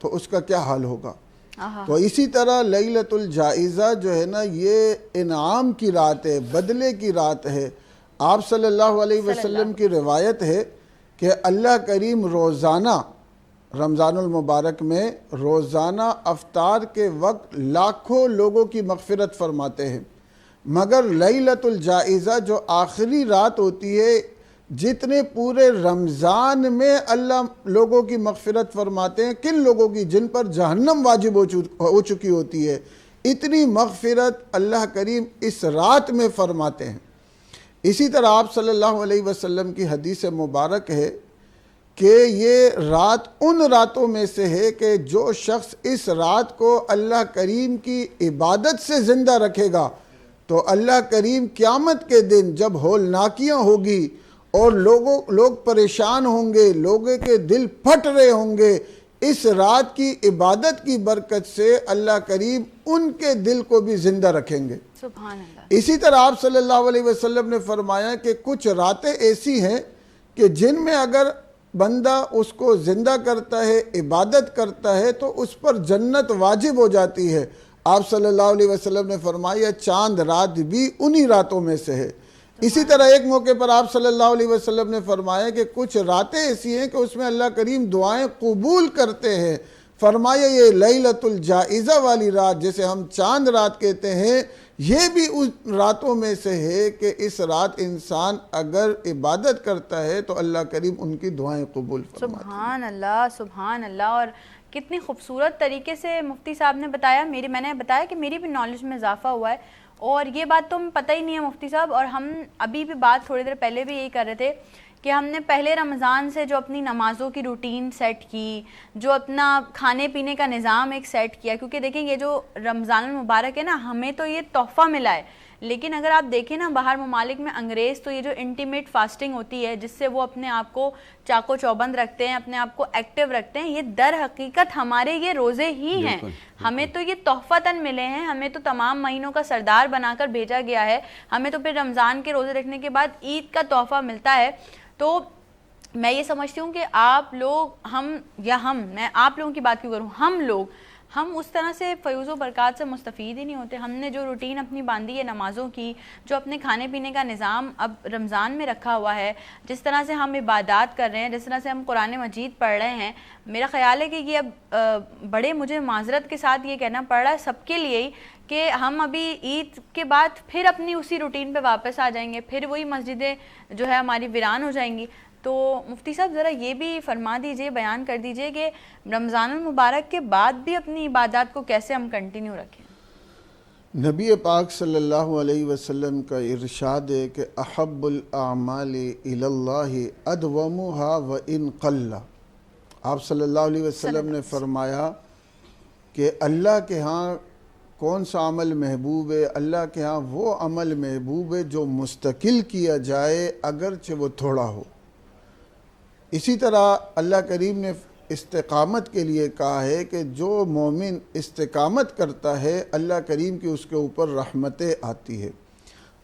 تو اس کا کیا حال ہوگا؟ تو اسی طرح لیلۃ الجائزہ جو ہے نا، یہ انعام کی رات ہے، بدلے کی رات ہے۔ آپ صلی اللہ علیہ وسلم کی روایت ہے کہ اللہ کریم روزانہ رمضان المبارک میں روزانہ افطار کے وقت لاکھوں لوگوں کی مغفرت فرماتے ہیں، مگر لیلۃ الجائزہ جو آخری رات ہوتی ہے، جتنے پورے رمضان میں اللہ لوگوں کی مغفرت فرماتے ہیں، کن لوگوں کی؟ جن پر جہنم واجب ہو چکی ہوتی ہے، اتنی مغفرت اللہ کریم اس رات میں فرماتے ہیں۔ اسی طرح آپ صلی اللہ علیہ وسلم کی حدیث مبارک ہے کہ یہ رات ان راتوں میں سے ہے کہ جو شخص اس رات کو اللہ کریم کی عبادت سے زندہ رکھے گا تو اللہ کریم قیامت کے دن جب ہولناکیاں ہوگی اور لوگ پریشان ہوں گے، لوگوں کے دل پھٹ رہے ہوں گے، اس رات کی عبادت کی برکت سے اللہ کریم ان کے دل کو بھی زندہ رکھیں گے۔ سبحان اللہ۔ اسی طرح آپ صلی اللہ علیہ وسلم نے فرمایا کہ کچھ راتیں ایسی ہیں کہ جن میں اگر بندہ اس کو زندہ کرتا ہے، عبادت کرتا ہے، تو اس پر جنت واجب ہو جاتی ہے۔ آپ صلی اللہ علیہ وسلم نے فرمایا چاند رات بھی انہی راتوں میں سے ہے۔ اسی طرح ایک موقع پر آپ صلی اللہ علیہ وسلم نے فرمایا کہ کچھ راتیں ایسی ہیں کہ اس میں اللہ کریم دعائیں قبول کرتے ہیں۔ فرمایا یہ لیلۃ الجائزہ والی رات جسے ہم چاند رات کہتے ہیں، یہ بھی اس راتوں میں سے ہے کہ اس رات انسان اگر عبادت کرتا ہے تو اللہ کریم ان کی دعائیں قبول فرماتے ہیں۔ سبحان اللہ، سبحان اللہ۔ اور کتنی خوبصورت طریقے سے مفتی صاحب نے بتایا، میں نے بتایا کہ میری بھی نالج میں اضافہ ہوا ہے، اور یہ بات تو ہمیں پتہ ہی نہیں ہے مفتی صاحب۔ اور ہم ابھی بھی بات تھوڑی دیر پہلے بھی یہی کر رہے تھے کہ ہم نے پہلے رمضان سے جو اپنی نمازوں کی روٹین سیٹ کی، جو اپنا کھانے پینے کا نظام ایک سیٹ کیا، کیونکہ دیکھیں یہ جو رمضان المبارک ہے نا، ہمیں تو یہ تحفہ ملا ہے، لیکن اگر آپ دیکھیں نا باہر ممالک میں انگریز تو یہ جو انٹیمیٹ فاسٹنگ ہوتی ہے جس سے وہ اپنے آپ کو چاق و چوبند رکھتے ہیں، اپنے آپ کو ایکٹیو رکھتے ہیں، یہ در حقیقت ہمارے یہ روزے ہی ہیں۔ ہمیں تو یہ تحفتاً ملے ہیں، ہمیں تو تمام مہینوں کا سردار بنا کر بھیجا گیا ہے، ہمیں تو پھر رمضان کے روزے رکھنے کے بعد عید کا تحفہ ملتا ہے۔ تو میں یہ سمجھتی ہوں کہ آپ لوگ میں آپ لوگوں کی بات کیوں کروں، ہم اس طرح سے فیوز و برکات سے مستفید ہی نہیں ہوتے۔ ہم نے جو روٹین اپنی باندھی ہے نمازوں کی، جو اپنے کھانے پینے کا نظام اب رمضان میں رکھا ہوا ہے، جس طرح سے ہم عبادات کر رہے ہیں، جس طرح سے ہم قرآن مجید پڑھ رہے ہیں، میرا خیال ہے کہ یہ اب بڑے مجھے معذرت کے ساتھ یہ کہنا پڑ رہا ہے سب کے لیے ہی کہ ہم ابھی عید کے بعد پھر اپنی اسی روٹین پہ واپس آ جائیں گے، پھر وہی مسجدیں جو ہے ہماری ویران ہو جائیں گی۔ تو مفتی صاحب ذرا یہ بھی فرما دیجئے، بیان کر دیجئے کہ رمضان المبارک کے بعد بھی اپنی عبادات کو کیسے ہم کنٹینیو رکھیں۔ نبی پاک صلی اللہ علیہ وسلم کا ارشاد ہے کہ احب الاعمال الی اللہ ادومها وان قل۔ آپ صلی اللہ علیہ وسلم نے فرمایا کہ اللہ کے ہاں کون سا عمل محبوب ہے؟ اللہ کے ہاں وہ عمل محبوب ہے جو مستقل کیا جائے اگرچہ وہ تھوڑا ہو۔ اسی طرح اللہ کریم نے استقامت کے لیے کہا ہے کہ جو مومن استقامت کرتا ہے اللہ کریم کی اس کے اوپر رحمتیں آتی ہے۔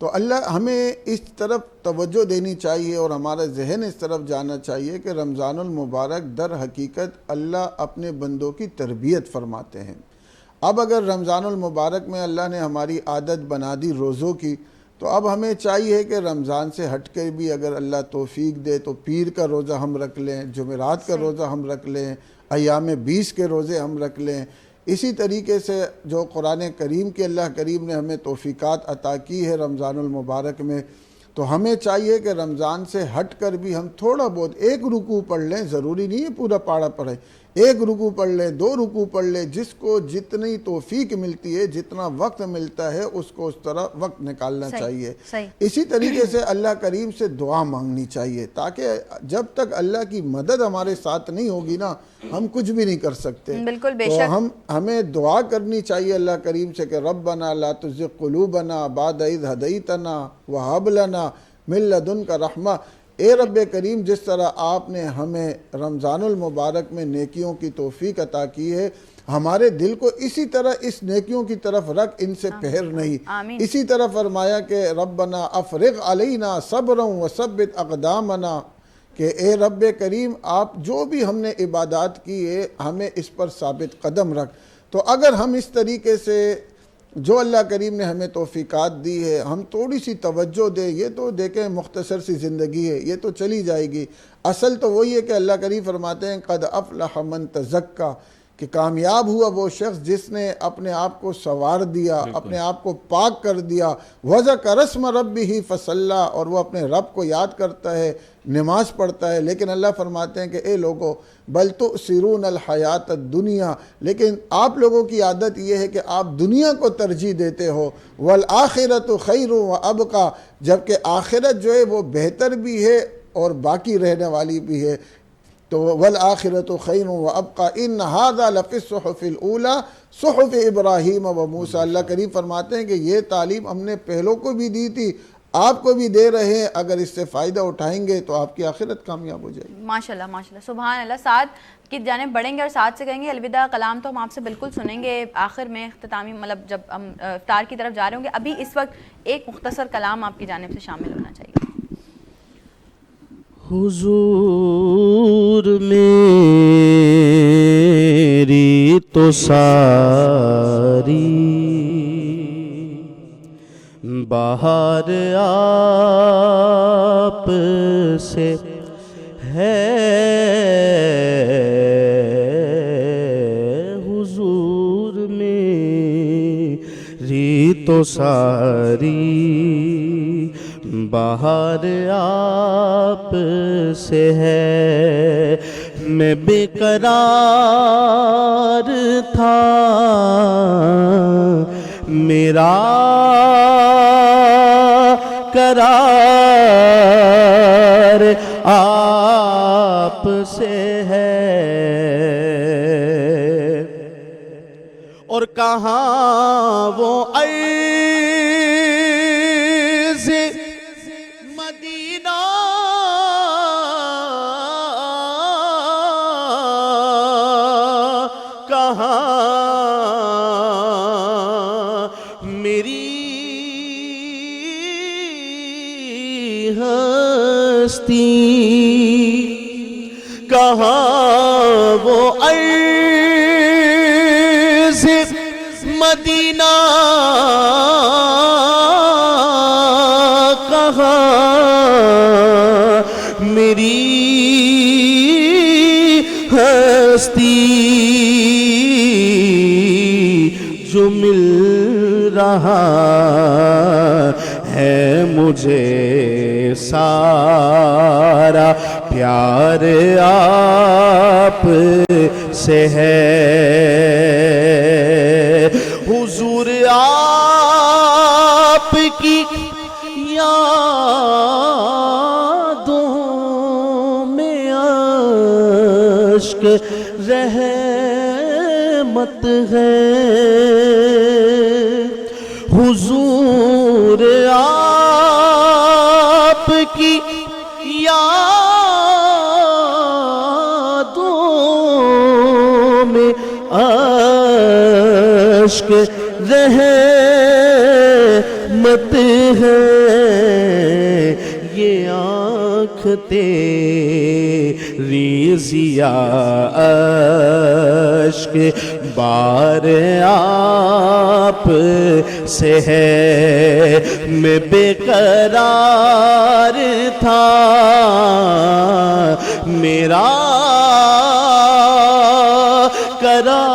تو اللہ ہمیں اس طرف توجہ دینی چاہیے اور ہمارا ذہن اس طرف جانا چاہیے کہ رمضان المبارک در حقیقت اللہ اپنے بندوں کی تربیت فرماتے ہیں۔ اب اگر رمضان المبارک میں اللہ نے ہماری عادت بنا دی روزوں کی، تو تو اب ہمیں چاہیے کہ رمضان سے ہٹ کے بھی اگر اللہ توفیق دے تو پیر کا روزہ ہم رکھ لیں، جمعرات کا روزہ ہم رکھ لیں، ایام 20 کے روزے ہم رکھ لیں. اسی طریقے سے جو قرآن کریم کے اللہ کریم نے ہمیں توفیقات عطا کی ہے رمضان المبارک میں، تو ہمیں چاہیے کہ رمضان سے ہٹ کر بھی ہم تھوڑا بہت ایک رکوع پڑھ لیں. ضروری نہیں ہے پورا پارہ پڑھیں، ایک رکوع پڑھ لیں، 2 رکوع پڑھ لیں. جس کو جتنی توفیق ملتی ہے، جتنا وقت ملتا ہے، اس کو اس طرح وقت نکالنا چاہیے. اسی طریقے سے اللہ کریم سے دعا مانگنی چاہیے، تاکہ جب تک اللہ کی مدد ہمارے ساتھ نہیں ہوگی نا، ہم کچھ بھی نہیں کر سکتے. بالکل بے تو شک. ہمیں دعا کرنی چاہیے اللہ کریم سے کہ ربنا لا تزغ قلوبنا بعد اذ ہدیتنا وہب لنا من لدنک رحمہ. اے رب کریم، جس طرح آپ نے ہمیں رمضان المبارک میں نیکیوں کی توفیق عطا کی ہے، ہمارے دل کو اسی طرح اس نیکیوں کی طرف رکھ، ان سے پہر نہیں. اسی طرح فرمایا کہ ربنا افرغ علینا صبرا وثبت اقدامنا، کہ اے رب کریم آپ جو بھی ہم نے عبادات کی ہے ہمیں اس پر ثابت قدم رکھ. تو اگر ہم اس طریقے سے جو اللہ کریم نے ہمیں توفیقات دی ہے ہم تھوڑی سی توجہ دیں، یہ تو دیکھیں مختصر سی زندگی ہے، یہ تو چلی جائے گی. اصل تو وہی ہے کہ اللہ کریم فرماتے ہیں قد افلح من تزکا، کہ کامیاب ہوا وہ شخص جس نے اپنے آپ کو سنوار دیا، اپنے آپ کو پاک کر دیا. وذکر اسم ربہ فصلی، اور وہ اپنے رب کو یاد کرتا ہے، نماز پڑھتا ہے. لیکن اللہ فرماتے ہیں کہ اے لوگو بل تؤثرون الحیات الدنیا، لیکن آپ لوگوں کی عادت یہ ہے کہ آپ دنیا کو ترجیح دیتے ہو. والآخرۃ خیر وابقی، جبکہ آخرت جو ہے وہ بہتر بھی ہے اور باقی رہنے والی بھی ہے. تو والآخرۃ خیر وابقی ان ھذا لفی الصحف الاولی صحف ابراہیم و موسیٰ. اللہ کریم فرماتے ہیں کہ یہ تعلیم ہم نے پہلوں کو بھی دی تھی، آپ کو بھی دے رہے ہیں. اگر اس سے فائدہ اٹھائیں گے تو آپ کی آخرت کامیاب ہو جائے گی. ماشاءاللہ ماشاءاللہ، سبحان اللہ. ساتھ کی جانب بڑھیں گے اور ساتھ سے کہیں گے الوداع. کلام تو ہم آپ سے بالکل سنیں گے آخر میں، اختتامی مطلب جب ہم افطار کی طرف جا رہے ہوں گے. ابھی اس وقت ایک مختصر کلام آپ کی جانب سے شامل ہونا چاہیے. حضور میری تو ساری بہار آپ سے ہے، حضور میری تو ساری بہار آپ سے ہے. میں بے قرار تھا، میرا قرار آپ سے ہے. اور کہاں وہ عرض مدینہ کہاں میری ہستی، کہاں وہ عرض مدینہ کہاں میری ہستی. جو مل رہا ہے مجھے سارا پیار آپ سے ہے. حضور آپ کی یادوں میں اشک رحمت ہے. حضور آپ کی یادوں میں اشک رحمت ہے. یہ آنکھ تیری ضیاء اشک بار آپ سے ہے میں بے قرار تھا میرا قرار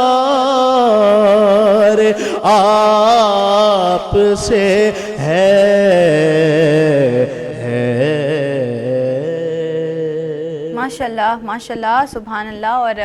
آپ سے ہے ماشاءاللہ ماشاءاللہ سبحان اللہ. اور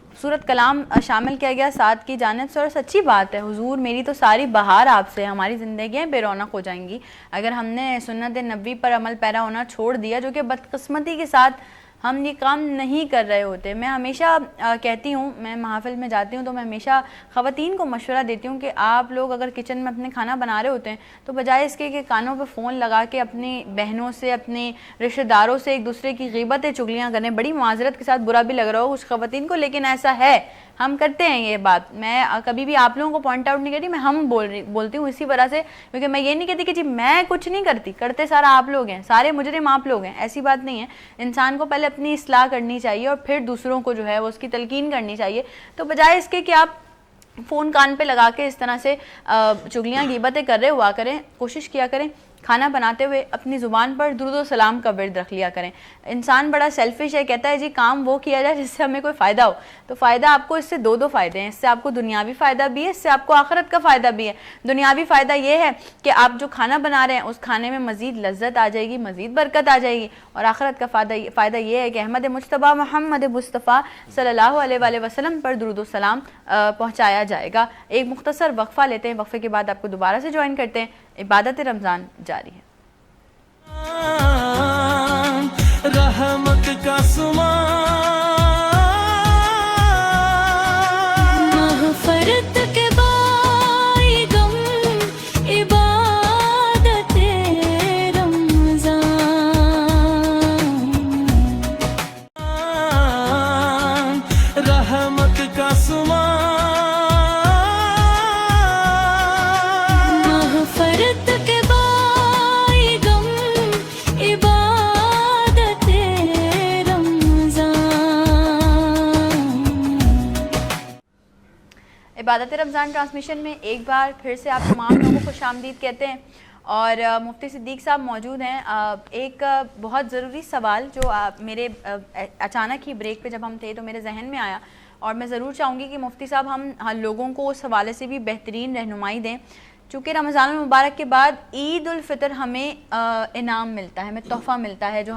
خوبصورت کلام شامل کیا گیا ساتھ کی جانب سے, اور سچی بات ہے حضور میری تو ساری بہار آپ سے, ہماری زندگیاں بے رونق ہو جائیں گی اگر ہم نے سنت نبوی پر عمل پیرا ہونا چھوڑ دیا, جو کہ بدقسمتی کے ساتھ ہم یہ کام نہیں کر رہے ہوتے. میں ہمیشہ کہتی ہوں, میں محافل میں جاتی ہوں تو میں ہمیشہ خواتین کو مشورہ دیتی ہوں کہ آپ لوگ اگر کچن میں اپنے کھانا بنا رہے ہوتے ہیں تو بجائے اس کے کہ کانوں پہ فون لگا کے اپنی بہنوں سے اپنے رشتہ داروں سے ایک دوسرے کی غیبتیں چگلیاں کریں, بڑی معذرت کے ساتھ برا بھی لگ رہا ہو کچھ خواتین کو, لیکن ایسا ہے, ہم کرتے ہیں یہ بات. میں کبھی بھی آپ لوگوں کو پوائنٹ آؤٹ نہیں کرتی, میں ہم بولتی ہوں اسی وجہ سے, کیونکہ میں یہ نہیں کہتی کہ جی میں کچھ نہیں کرتی, کرتے سارا آپ لوگ ہیں, سارے مجرم آپ لوگ ہیں, ایسی بات نہیں ہے. انسان کو پہلے اپنی اصلاح کرنی چاہیے اور پھر دوسروں کو جو ہے وہ اس کی تلقین کرنی چاہیے. تو بجائے اس کے کہ آپ فون کان پہ لگا کے اس طرح سے چگلیاں غیبتیں کر رہے ہوا کریں, کوشش کیا کریں کھانا بناتے ہوئے اپنی زبان پر درود و سلام کا ورد رکھ لیا کریں. انسان بڑا سیلفش ہے, کہتا ہے جی کام وہ کیا جائے جس سے ہمیں کوئی فائدہ ہو, تو فائدہ آپ کو اس سے دو فائدے ہیں. اس سے آپ کو دنیاوی فائدہ بھی ہے, اس سے آپ کو آخرت کا فائدہ بھی ہے. دنیاوی فائدہ یہ ہے کہ آپ جو کھانا بنا رہے ہیں اس کھانے میں مزید لذت آ جائے گی, مزید برکت آ جائے گی, اور آخرت کا فائدہ یہ ہے کہ احمد مجتبیٰ محمد مصطفیٰ صلی اللہ علیہ وآلہ وسلم پر درود و سلام پہنچایا جائے گا. ایک مختصر وقفہ لیتے ہیں, وقفے کے بعد آپ کو دوبارہ سے جوائن کرتے ہیں. عبادت رمضان جاری ہے. رحمت کا مغفرت کے بائی غم عبادت رمضان رحمت کا مغفرت کے بائی غم عبادت رمضان. عبادت رمضان ٹرانسمیشن میں ایک بار پھر سے آپ تمام لوگوں کو خوش آمدید کہتے ہیں, اور مفتی صدیق صاحب موجود ہیں. ایک بہت ضروری سوال جو میرے اچانک ہی بریک پہ جب ہم تھے تو میرے ذہن میں آیا, اور میں ضرور چاہوں گی کہ مفتی صاحب ہم لوگوں کو اس حوالے سے بھی بہترین رہنمائی دیں. چونکہ رمضان المبارک کے بعد عید الفطر ہمیں انعام ملتا ہے, ہمیں تحفہ ملتا ہے, جو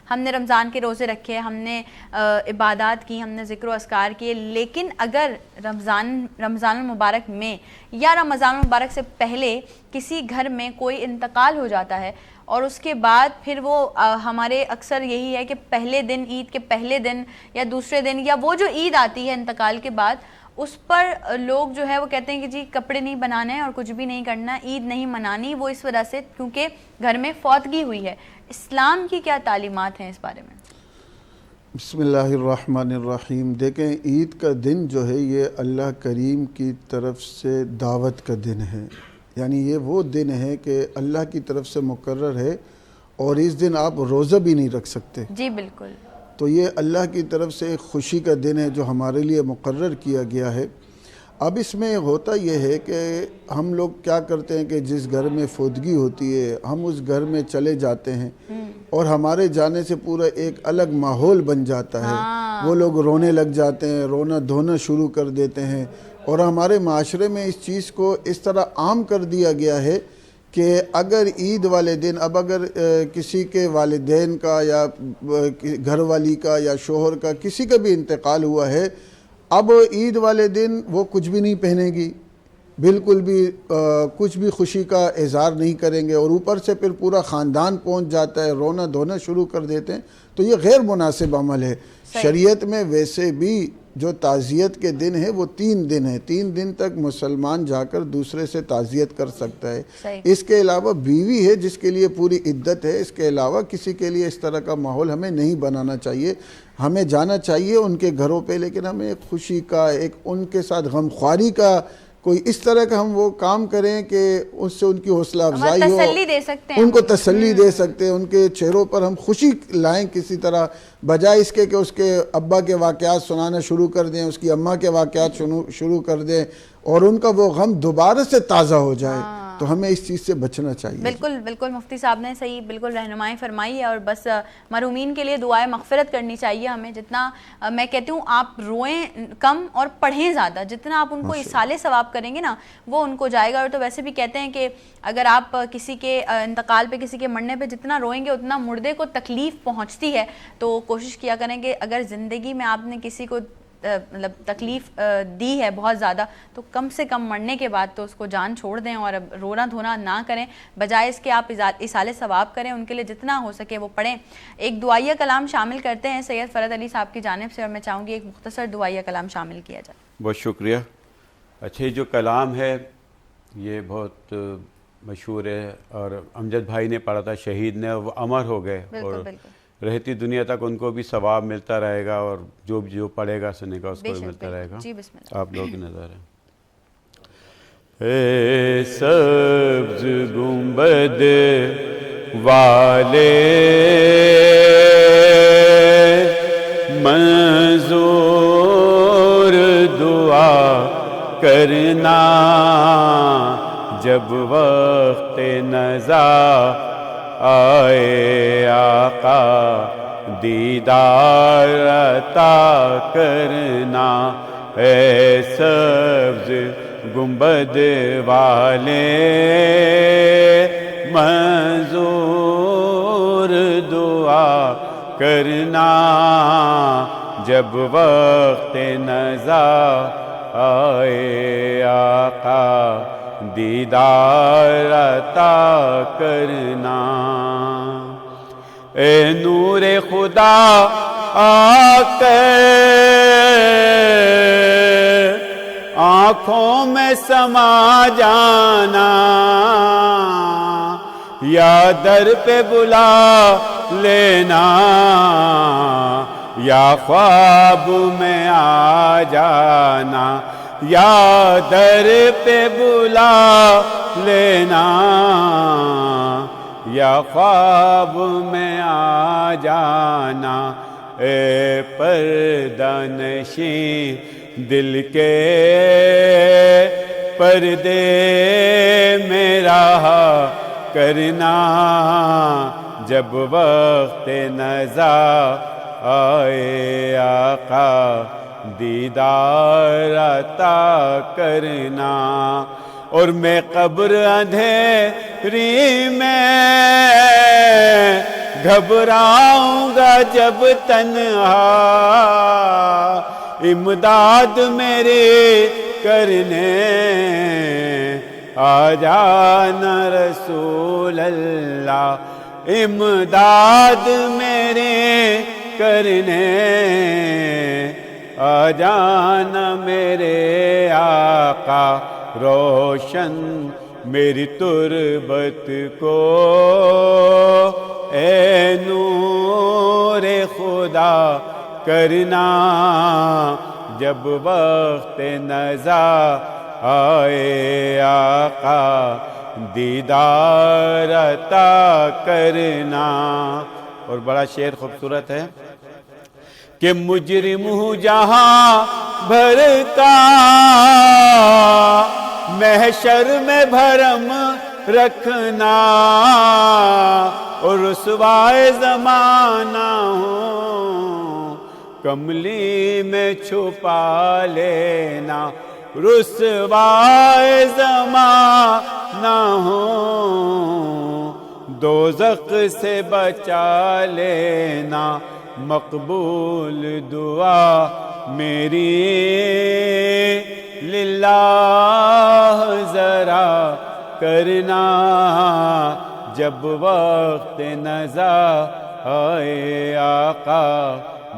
ہم نے رمضان کے روزے رکھے, ہم نے عبادات کی, ہم نے ذکر و اذکار کیے. لیکن اگر رمضان المبارک میں یا رمضان المبارک سے پہلے کسی گھر میں کوئی انتقال ہو جاتا ہے, اور اس کے بعد پھر وہ ہمارے اکثر یہی ہے کہ پہلے دن, عید کے پہلے دن یا دوسرے دن, یا وہ جو عید آتی ہے انتقال کے بعد, اس پر لوگ جو ہے وہ کہتے ہیں کہ جی کپڑے نہیں بنانے ہیں اور کچھ بھی نہیں کرنا, عید نہیں منانی, وہ اس وجہ سے کیونکہ گھر میں فوتگی ہوئی ہے. اسلام کی کیا تعلیمات ہیں اس بارے میں؟ بسم اللہ الرحمن الرحیم. دیکھیں, عید کا دن جو ہے یہ اللہ کریم کی طرف سے دعوت کا دن ہے, یعنی یہ وہ دن ہے کہ اللہ کی طرف سے مقرر ہے, اور اس دن آپ روزہ بھی نہیں رکھ سکتے. جی بالکل. تو یہ اللہ کی طرف سے ایک خوشی کا دن ہے جو ہمارے لیے مقرر کیا گیا ہے. اب اس میں ہوتا یہ ہے کہ ہم لوگ کیا کرتے ہیں کہ جس گھر میں فوتگی ہوتی ہے ہم اس گھر میں چلے جاتے ہیں, اور ہمارے جانے سے پورا ایک الگ ماحول بن جاتا ہے. وہ لوگ رونے لگ جاتے ہیں, رونا دھونا شروع کر دیتے ہیں, اور ہمارے معاشرے میں اس چیز کو اس طرح عام کر دیا گیا ہے کہ اگر عید والے دن, اب اگر کسی کے والدین کا یا گھر والی کا یا شوہر کا کسی کا بھی انتقال ہوا ہے, اب عید والے دن وہ کچھ بھی نہیں پہنے گی, بالکل بھی کچھ بھی خوشی کا اظہار نہیں کریں گے, اور اوپر سے پھر پورا خاندان پہنچ جاتا ہے, رونا دھونا شروع کر دیتے ہیں. تو یہ غیر مناسب عمل ہے. شریعت میں ویسے بھی جو تعزیت کے دن ہے وہ 3 دن ہے, 3 دن تک مسلمان جا کر دوسرے سے تعزیت کر سکتا ہے. اس کے علاوہ بیوی ہے جس کے لیے پوری عدت ہے, اس کے علاوہ کسی کے لیے اس طرح کا ماحول ہمیں نہیں بنانا چاہیے. ہمیں جانا چاہیے ان کے گھروں پہ, لیکن ہمیں ایک خوشی کا, ایک ان کے ساتھ غمخواری کا کوئی اس طرح کا ہم وہ کام کریں کہ اس سے ان کی حوصلہ افزائی ہو, تسلی دے سکتے ہیں, ان کو تسلی دے سکتے ہیں, ان کے چہروں پر ہم خوشی لائیں کسی طرح, بجائے اس کے کہ اس کے ابا کے واقعات سنانا شروع کر دیں, اس کی اماں کے واقعات شروع کر دیں, اور ان کا وہ غم دوبارہ سے تازہ ہو جائے. تو ہمیں اس چیز سے بچنا چاہیے. بالکل بالکل مفتی صاحب نے صحیح بالکل رہنمائی فرمائی ہے, اور بس مرحومین کے لیے دعائے مغفرت کرنی چاہیے ہمیں. جتنا میں کہتی ہوں آپ روئیں کم اور پڑھیں زیادہ, جتنا آپ ان کو اصالے ثواب کریں گے نا وہ ان کو جائے گا. اور تو ویسے بھی کہتے ہیں کہ اگر آپ کسی کے انتقال پہ, کسی کے مرنے پہ جتنا روئیں گے اتنا مردے کو تکلیف پہنچتی ہے. تو کوشش کیا کریں کہ اگر زندگی میں آپ نے کسی کو مطلب تکلیف دی ہے بہت زیادہ, تو کم سے کم مرنے کے بعد تو اس کو جان چھوڑ دیں اور رونا دھونا نہ کریں, بجائے اس کے آپ اصالے ثواب کریں, ان کے لیے جتنا ہو سکے وہ پڑھیں. ایک دعائیہ کلام شامل کرتے ہیں سید فرحت علی صاحب کی جانب سے, اور میں چاہوں گی ایک مختصر دعائیہ کلام شامل کیا جائے. بہت شکریہ. اچھا, یہ جو کلام ہے یہ بہت مشہور ہے اور امجد بھائی نے پڑھا تھا, شہید نے, وہ امر ہو گئے اور رہتی دنیا تک ان کو بھی ثواب ملتا رہے گا, اور جو پڑھے گا سنے گا اس کو بھی ملتا رہے گا. جی بسم اللہ. آپ لوگوں کی نظر ہے. اے سبز گنبد والے منظور دعا کرنا, جب وقت نزا آئے آقا دیدار عطا کرنا. اے سبز گنبد والے منظور دعا کرنا, جب وقت نزا آئے آقا دیدار عطا کرنا. اے نور خدا آ کر آنکھوں میں سما جانا, یا در پہ بلا لینا, یا خواب میں آ جانا, یا در پہ بلا لینا, یا خواب میں آ جانا. اے پردہ نشین دل کے پردے میں رہا کرنا, جب وقت نزا آئے آقا دیدار عطا کرنا. اور میں قبر اندھیری میں گھبراؤں گا جب تنہا, امداد میرے کرنے آ جانا رسول اللہ, امداد میرے کرنے آ جانا میرے آقا. روشن میری تربت کو اے نور خدا کرنا, جب وقت نزا آئے آقا دیدار عطا کرنا. اور بڑا شعر خوبصورت ہے کہ مجرم ہوں جہاں بھر کا, محشر میں بھرم رکھنا, اور رسوائے زمانہ ہوں کملی میں چھپا لینا, رسوائے زمانہ ہوں دوزخ سے بچا لینا. مقبول دعا میری للہ ذرا کرنا, جب وقت نزا آئے آقا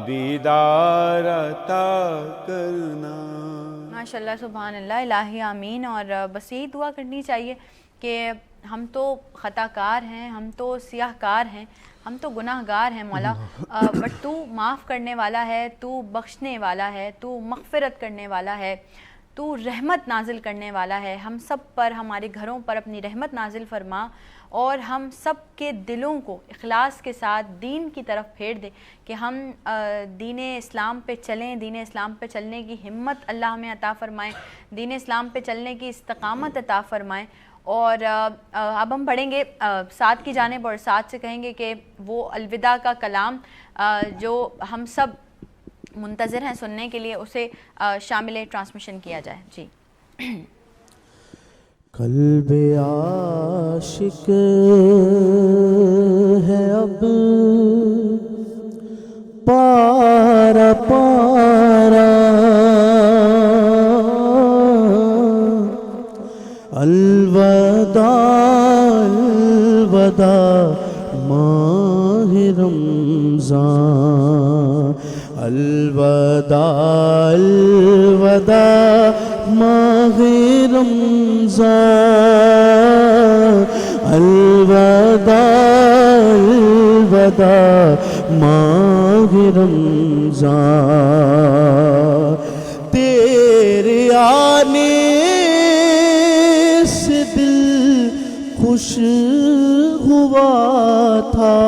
دیدار عطا کرنا. ماشاءاللہ سبحان اللہ, الہی آمین. اور بس یہی دعا کرنی چاہیے کہ ہم تو خطا کار ہیں, ہم تو سیاہ کار ہیں, ہم تو گناہ گار ہیں مولا, بٹ تو معاف کرنے والا ہے, تو بخشنے والا ہے, تو مغفرت کرنے والا ہے, تو رحمت نازل کرنے والا ہے. ہم سب پر, ہمارے گھروں پر اپنی رحمت نازل فرما, اور ہم سب کے دلوں کو اخلاص کے ساتھ دین کی طرف پھیر دے کہ ہم دین اسلام پہ چلیں, دین اسلام پہ چلنے کی ہمت اللہ ہمیں عطا فرمائیں, دین اسلام پہ چلنے کی استقامت عطا فرمائیں, اور اب ہم پڑھیں گے سعد کی جانب اور سعد سے کہیں گے کہ وہ الوداع کا کلام جو ہم سب منتظر ہیں سننے کے لیے اسے شامل ٹرانسمیشن کیا جائے. جی. قلب عاشق ہے اب پارا پارا الوداع الوداع ماہ رمضان الوداع الوداع ماہ رمضان الوداع الوداع ماہ رمضان تیرے آنے سے دل خوش ہوا تھا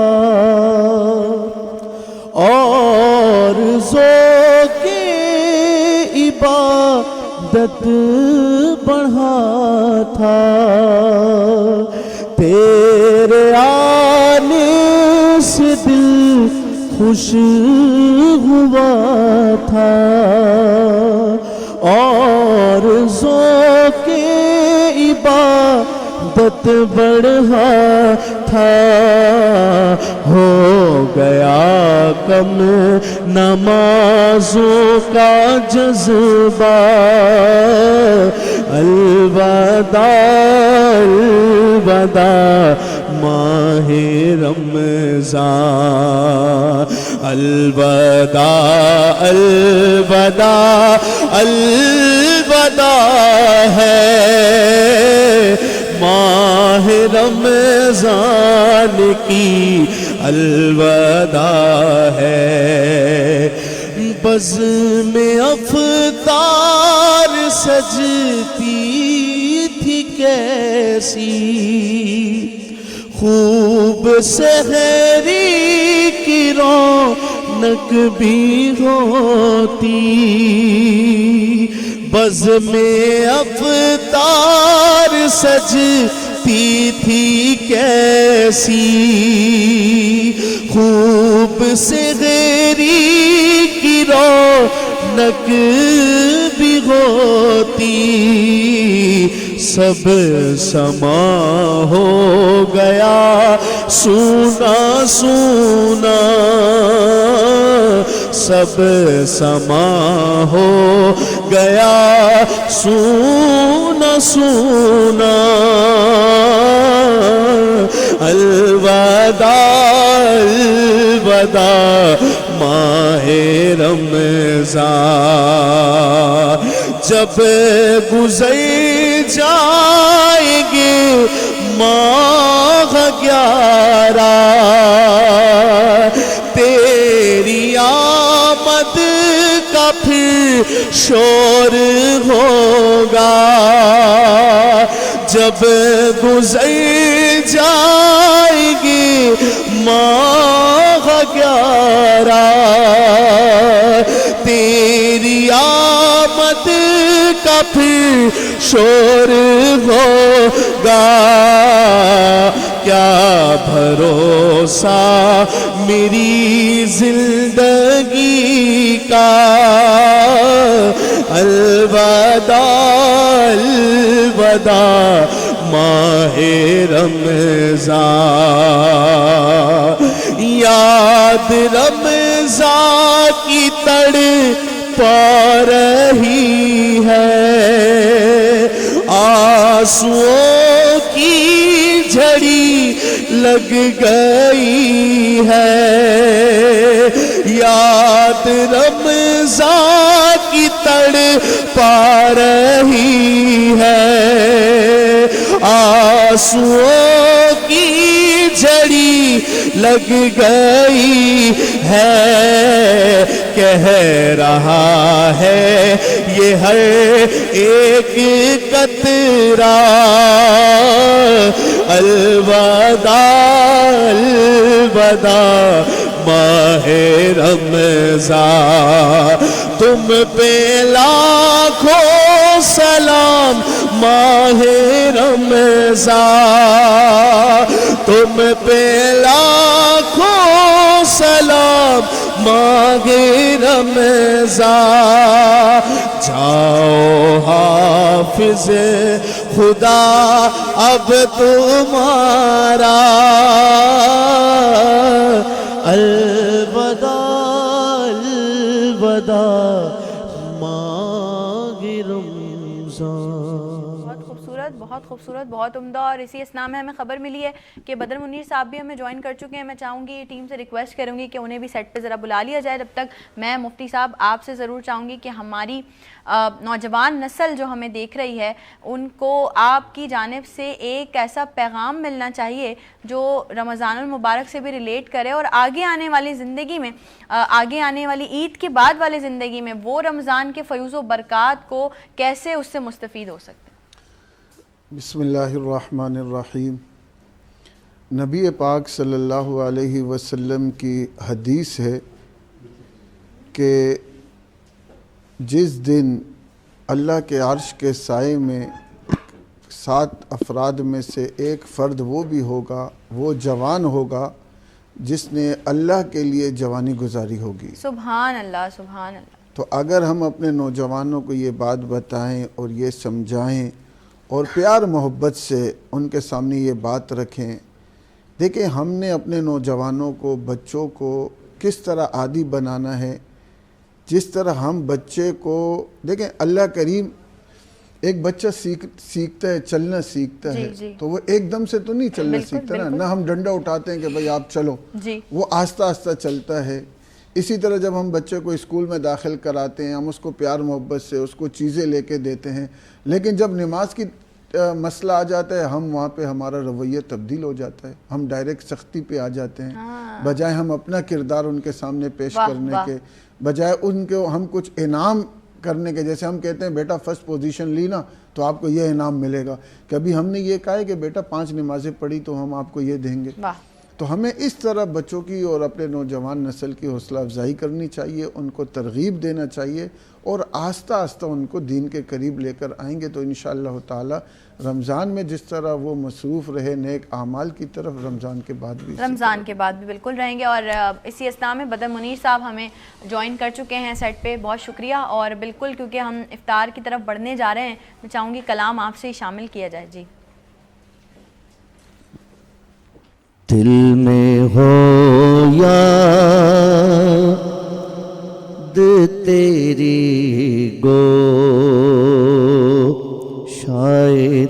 اور ذوق عبادت بڑھا تھا تیرے آنے سے دل خوش ہوا تھا اور ذوق عبادت بڑھا تھا ہو گیا کم نمازوں کا جذبہ الوداع الوداع ماہ رمضان الوداع الوداع الوداع ہے ماہ رمضان کی الوداع ہے بزم افطار سجتی تھی کیسی خوب سحری کی رونق بھی ہوتی بزم افطار سجتی تھی کیسی خوب سحری کی رونق بھی ہوتی سب سما ہو گیا سونا سونا سب سما ہو گیا سونا سونا الوداع الوداع ماہ رمضان جب گزر جائیں گے ماہ 11 تیری آمد کا پھر شور ہوگا جب گزر جائیں گے ماہ 11 تیری آمد کا پھر شور ہوگا کیا بھروسہ میری زندگی کا الوداع الوداع ماہ رمضان یاد رمضان کی پا رہی ہے آنسوؤں کی جھڑی لگ گئی ہے یاد رمضان کی پا رہی ہے آنسوؤں کی جھڑی لگ گئی ہے کہہ رہا ہے یہ ہر ایک قطرہ الوداع الوداع ماہ رمضان تم پہ لاکھوں سلام ماہ رمضان تم پہ لاکھوں سلام ماہ رمضان جاؤ حافظ خدا اب تمہارا الوداع الوداع ماہ رمضان. بہت خوبصورت بہت عمدہ. اور اسی اسنا میں ہمیں خبر ملی ہے کہ بدر منیر صاحب بھی ہمیں جوائن کر چکے ہیں. میں چاہوں گی ٹیم سے ریکویسٹ کروں گی کہ انہیں بھی سیٹ پہ ذرا بلا لیا جائے. جب تک میں مفتی صاحب آپ سے ضرور چاہوں گی کہ ہماری نوجوان نسل جو ہمیں دیکھ رہی ہے ان کو آپ کی جانب سے ایک ایسا پیغام ملنا چاہیے جو رمضان المبارک سے بھی ریلیٹ کرے اور آگے آنے والی زندگی میں آگے آنے والی عید کے بعد والی زندگی میں وہ رمضان کے فیوز و برکات کو کیسے اس سے مستفید ہو سکتے ہیں. بسم اللہ الرحمن الرحیم. نبی پاک صلی اللہ علیہ وسلم کی حدیث ہے کہ جس دن اللہ کے عرش کے سائے میں 7 افراد میں سے ایک فرد وہ بھی ہوگا وہ جوان ہوگا جس نے اللہ کے لیے جوانی گزاری ہوگی. سبحان اللہ سبحان اللہ. تو اگر ہم اپنے نوجوانوں کو یہ بات بتائیں اور یہ سمجھائیں اور پیار محبت سے ان کے سامنے یہ بات رکھیں. دیکھیں ہم نے اپنے نوجوانوں کو بچوں کو کس طرح عادی بنانا ہے. جس طرح ہم بچے کو دیکھیں اللہ کریم ایک بچہ سیکھتا ہے چلنا سیکھتا ہے تو وہ ایک دم سے تو نہیں چلنا سیکھتا نا. نہ ہم ڈنڈا اٹھاتے ہیں کہ بھئی آپ چلو, وہ آہستہ آہستہ چلتا ہے. اسی طرح جب ہم بچے کو اسکول میں داخل کراتے ہیں ہم اس کو پیار محبت سے اس کو چیزیں لے کے دیتے ہیں, لیکن جب نماز کی مسئلہ آ جاتا ہے ہم وہاں پہ ہمارا رویہ تبدیل ہو جاتا ہے. ہم ڈائریکٹ سختی پہ آ جاتے ہیں بجائے ہم اپنا کردار ان کے سامنے پیش کرنے کے, بجائے ان کو ہم کچھ انعام کرنے کے. جیسے ہم کہتے ہیں بیٹا فرسٹ پوزیشن لی نا تو آپ کو یہ انعام ملے گا. کبھی ہم نے یہ کہا ہے کہ بیٹا 5 نمازیں پڑھی تو ہم آپ کو یہ دیں گے. تو ہمیں اس طرح بچوں کی اور اپنے نوجوان نسل کی حوصلہ افزائی کرنی چاہیے, ان کو ترغیب دینا چاہیے اور آہستہ آہستہ ان کو دین کے قریب لے کر آئیں گے تو انشاءاللہ تعالی رمضان میں جس طرح وہ مصروف رہے نیک اعمال کی طرف رمضان کے بعد بھی بالکل رہیں گے. اور اسی اسنا میں بدر منیر صاحب ہمیں جوائن کر چکے ہیں سیٹ پہ. بہت شکریہ. اور بالکل کیونکہ ہم افطار کی طرف بڑھنے جا رہے ہیں میں چاہوں گی کلام آپ سے ہی شامل کیا جائے. جی دل میں ہو یاد تیری گو شائے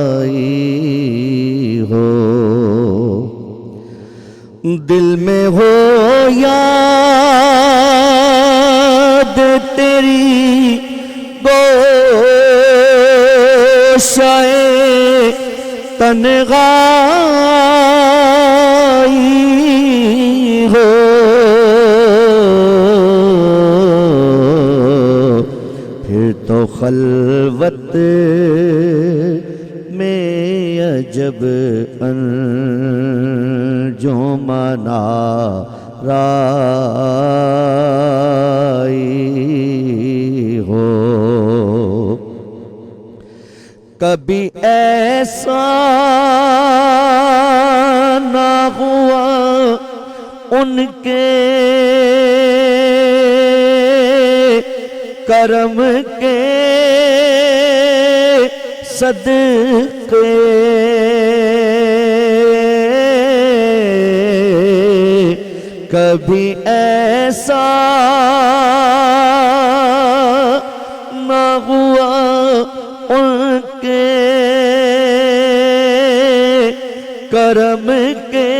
تنہائی ہو, دل میں ہو یاد تیری گو شائے تنہائی ہو, پھر تو خلوت میں عجب انجم نارائی ہو. کبھی ایسا نہ ہوا ان کے کرم کے صدقے, کبھی ایسا نہ ہوا ان کے کرم کے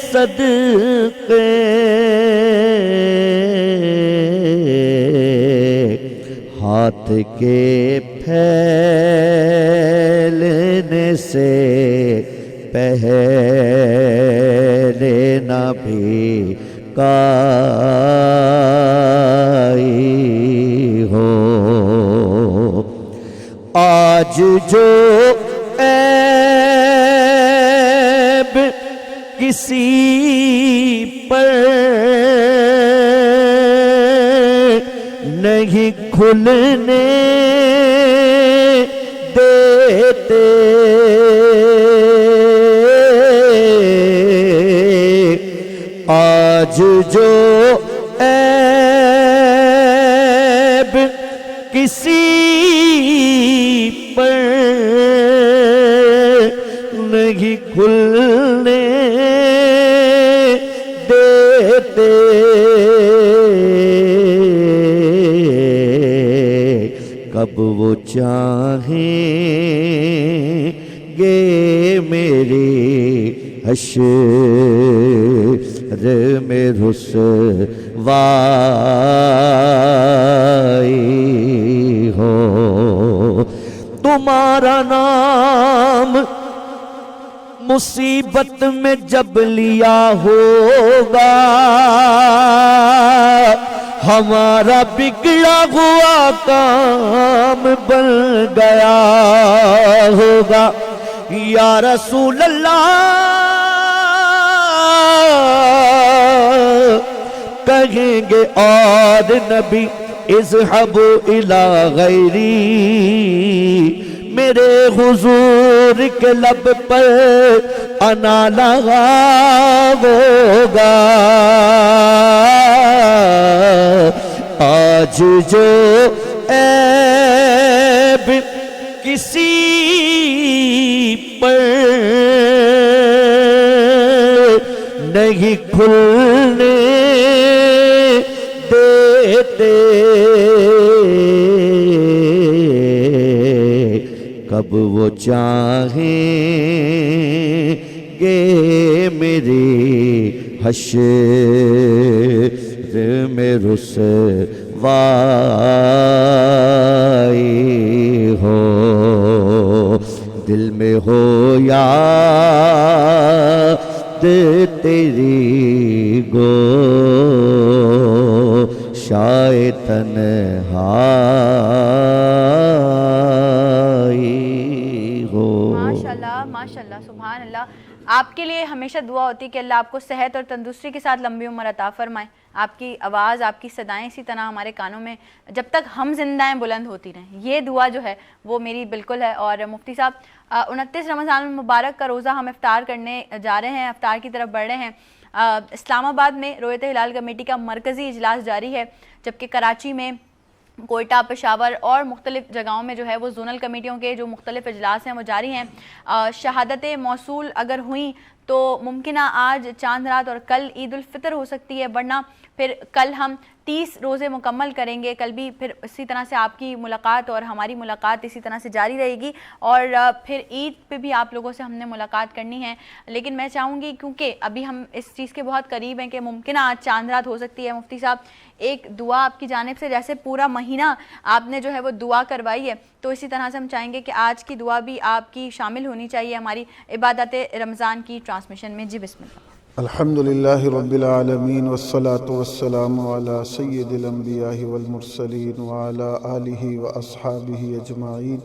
صدقے, ہاتھ کے پھیلنے سے پہلے نہ بھی کائی ہو. آج جو عیب کسی پر نہیں کھلنے دیتے آج جو عیب کسی پر نہیں کھلنے دیتے کب وہ چاہیں گے میری حشر میں رسوائی ہو تمہارا نام مصیبت میں جب لیا ہوگا ہمارا بگڑا ہوا کام بن گیا ہوگا یا رسول اللہ کہیں گے اور نبی اذهبوا الی غیری میرے حضور کے لب پر انا لگا ہوگا آج جو عیب کسی پر نہیں کھلنے دیتے کب وہ چاہیں گے میری حشر میں رسوائی ہو دل میں ہو یاد تیری گو شاید تنہائی ہو ماشاءاللہ ماشاءاللہ سبحان اللہ. آپ کے لیے ہمیشہ دعا ہوتی ہے کہ اللہ آپ کو صحت اور تندرستی کے ساتھ لمبی عمر عطا فرمائے. آپ کی آواز آپ کی صدائیں اسی طرح ہمارے کانوں میں جب تک ہم زندہ ہیں بلند ہوتی رہیں. یہ دعا جو ہے وہ میری بالکل ہے. اور مفتی صاحب 29 رمضان المبارک کا روزہ ہم افطار کرنے جا رہے ہیں, افطار کی طرف بڑھ رہے ہیں. اسلام آباد میں رویت ہلال کمیٹی کا مرکزی اجلاس جاری ہے, جبکہ کراچی میں, کوئٹہ, پشاور اور مختلف جگہوں میں جو ہے وہ زونل کمیٹیوں کے جو مختلف اجلاس ہیں وہ جاری ہیں. شہادتیں موصول اگر ہوئیں تو ممکنہ آج چاند رات اور کل عید الفطر ہو سکتی ہے, ورنہ پھر کل ہم 30 روزے مکمل کریں گے. کل بھی پھر اسی طرح سے آپ کی ملاقات اور ہماری ملاقات اسی طرح سے جاری رہے گی, اور پھر عید پہ بھی آپ لوگوں سے ہم نے ملاقات کرنی ہے. لیکن میں چاہوں گی کیونکہ ابھی ہم اس چیز کے بہت قریب ہیں کہ ممکنہ آج چاند رات ہو سکتی ہے, مفتی صاحب ایک دعا آپ کی جانب سے, جیسے پورا مہینہ آپ نے جو ہے وہ دعا کروائی ہے, تو اسی طرح سے ہم چاہیں گے کہ آج کی دعا بھی آپ کی شامل ہونی چاہیے ہماری عبادت رمضان کی ٹرانسمیشن میں. جی بسم اللہ. الحمدللہ رب العالمین والصلاة والسلام علی سید الانبیاء والمرسلین وعلی آلہ واصحابہ اجمعین.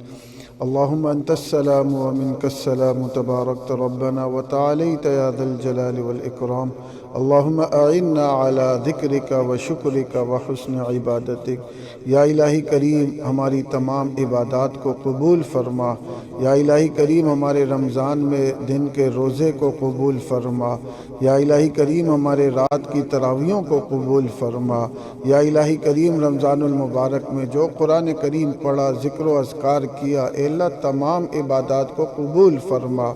اللہم انت السلام ومنک السلام تبارکت ربنا وتعالیت یا ذا الجلال والاکرام. اللہم اعنا علی ذکرک وشکرک وحسن عبادتک. یا الہی کریم ہماری تمام عبادات کو قبول فرما. یا الہی کریم ہمارے رمضان میں دن کے روزے کو قبول فرما. یا الہی کریم ہمارے رات کی تراویحوں کو قبول فرما. یا الہی کریم رمضان المبارک میں جو قرآن کریم پڑھا, ذکر و اذکار کیا, اے اللہ تمام عبادات کو قبول فرما,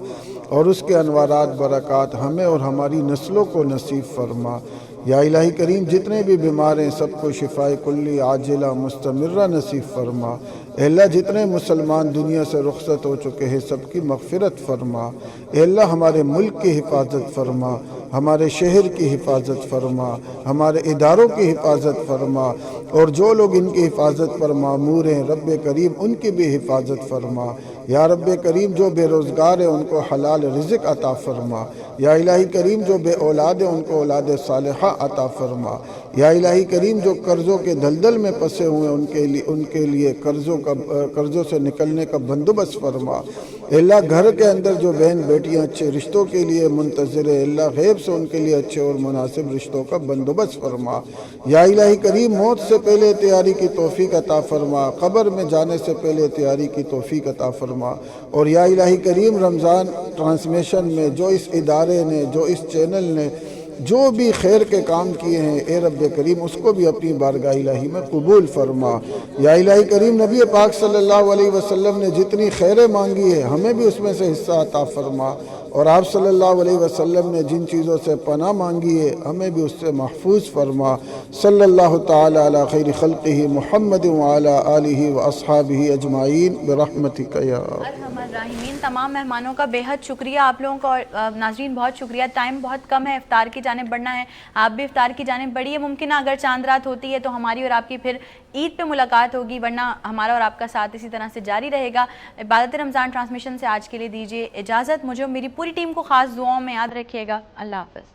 اور اس کے انوارات برکات ہمیں اور ہماری نسلوں کو نصیب فرما. یا الہی کریم جتنے بھی بیمار ہیں سب کو شفائے کلی عاجلہ مستمرہ نصیب فرما. اے اللہ جتنے مسلمان دنیا سے رخصت ہو چکے ہیں سب کی مغفرت فرما. اے اللہ ہمارے ملک کی حفاظت فرما, ہمارے شہر کی حفاظت فرما, ہمارے اداروں کی حفاظت فرما, اور جو لوگ ان کی حفاظت پر مامور ہیں رب کریم ان کی بھی حفاظت فرما. یا رب کریم جو بے روزگار ہیں ان کو حلال رزق عطا فرما، یا الہی کریم جو بے اولاد ہیں ان کو اولاد صالحہ عطا فرما، یا الہی کریم جو قرضوں کے دلدل میں پسے ہوئے ہیں ان کے لیے قرضوں سے نکلنے کا بندوبست فرما۔ اللہ گھر کے اندر جو بہن بیٹیاں اچھے رشتوں کے لیے منتظر ہے، اللہ غیب سے ان کے لیے اچھے اور مناسب رشتوں کا بندوبست فرما۔ یا الہی کریم موت سے پہلے تیاری کی توفیق عطا فرما، قبر میں جانے سے پہلے تیاری کی توفیق عطا فرما۔ اور یا الہی کریم رمضان ٹرانسمیشن میں جو اس ادارے نے، جو اس چینل نے جو بھی خیر کے کام کیے ہیں، اے رب کریم اس کو بھی اپنی بارگاہ الہی میں قبول فرما۔ یا الہی کریم نبی پاک صلی اللہ علیہ وسلم نے جتنی خیریں مانگی ہے ہمیں بھی اس میں سے حصہ عطا فرما، اور آپ صلی اللہ علیہ وسلم نے جن چیزوں سے پناہ مانگی ہے ہمیں بھی اس سے محفوظ فرما۔ صلی اللہ تعالی علی خیر خلقہ محمد وعلی آلہ واصحابہ اجمعین برحمتک یا ارحم الراحمین۔ تمام مہمانوں کا بے حد شکریہ، آپ لوگوں کا اور ناظرین بہت شکریہ۔ ٹائم بہت کم ہے، افطار کی جانب بڑھنا ہے، آپ بھی افطار کی جانب بڑھیے۔ ممکنہ اگر چاند رات ہوتی ہے تو ہماری اور آپ کی پھر عید پہ ملاقات ہوگی، ورنہ ہمارا اور آپ کا ساتھ اسی طرح سے جاری رہے گا۔ عبادت رمضان ٹرانسمیشن سے آج کے لیے دیجیے اجازت، مجھے اور میری پوری ٹیم کو خاص دعاؤں میں یاد رکھیے گا۔ اللہ حافظ۔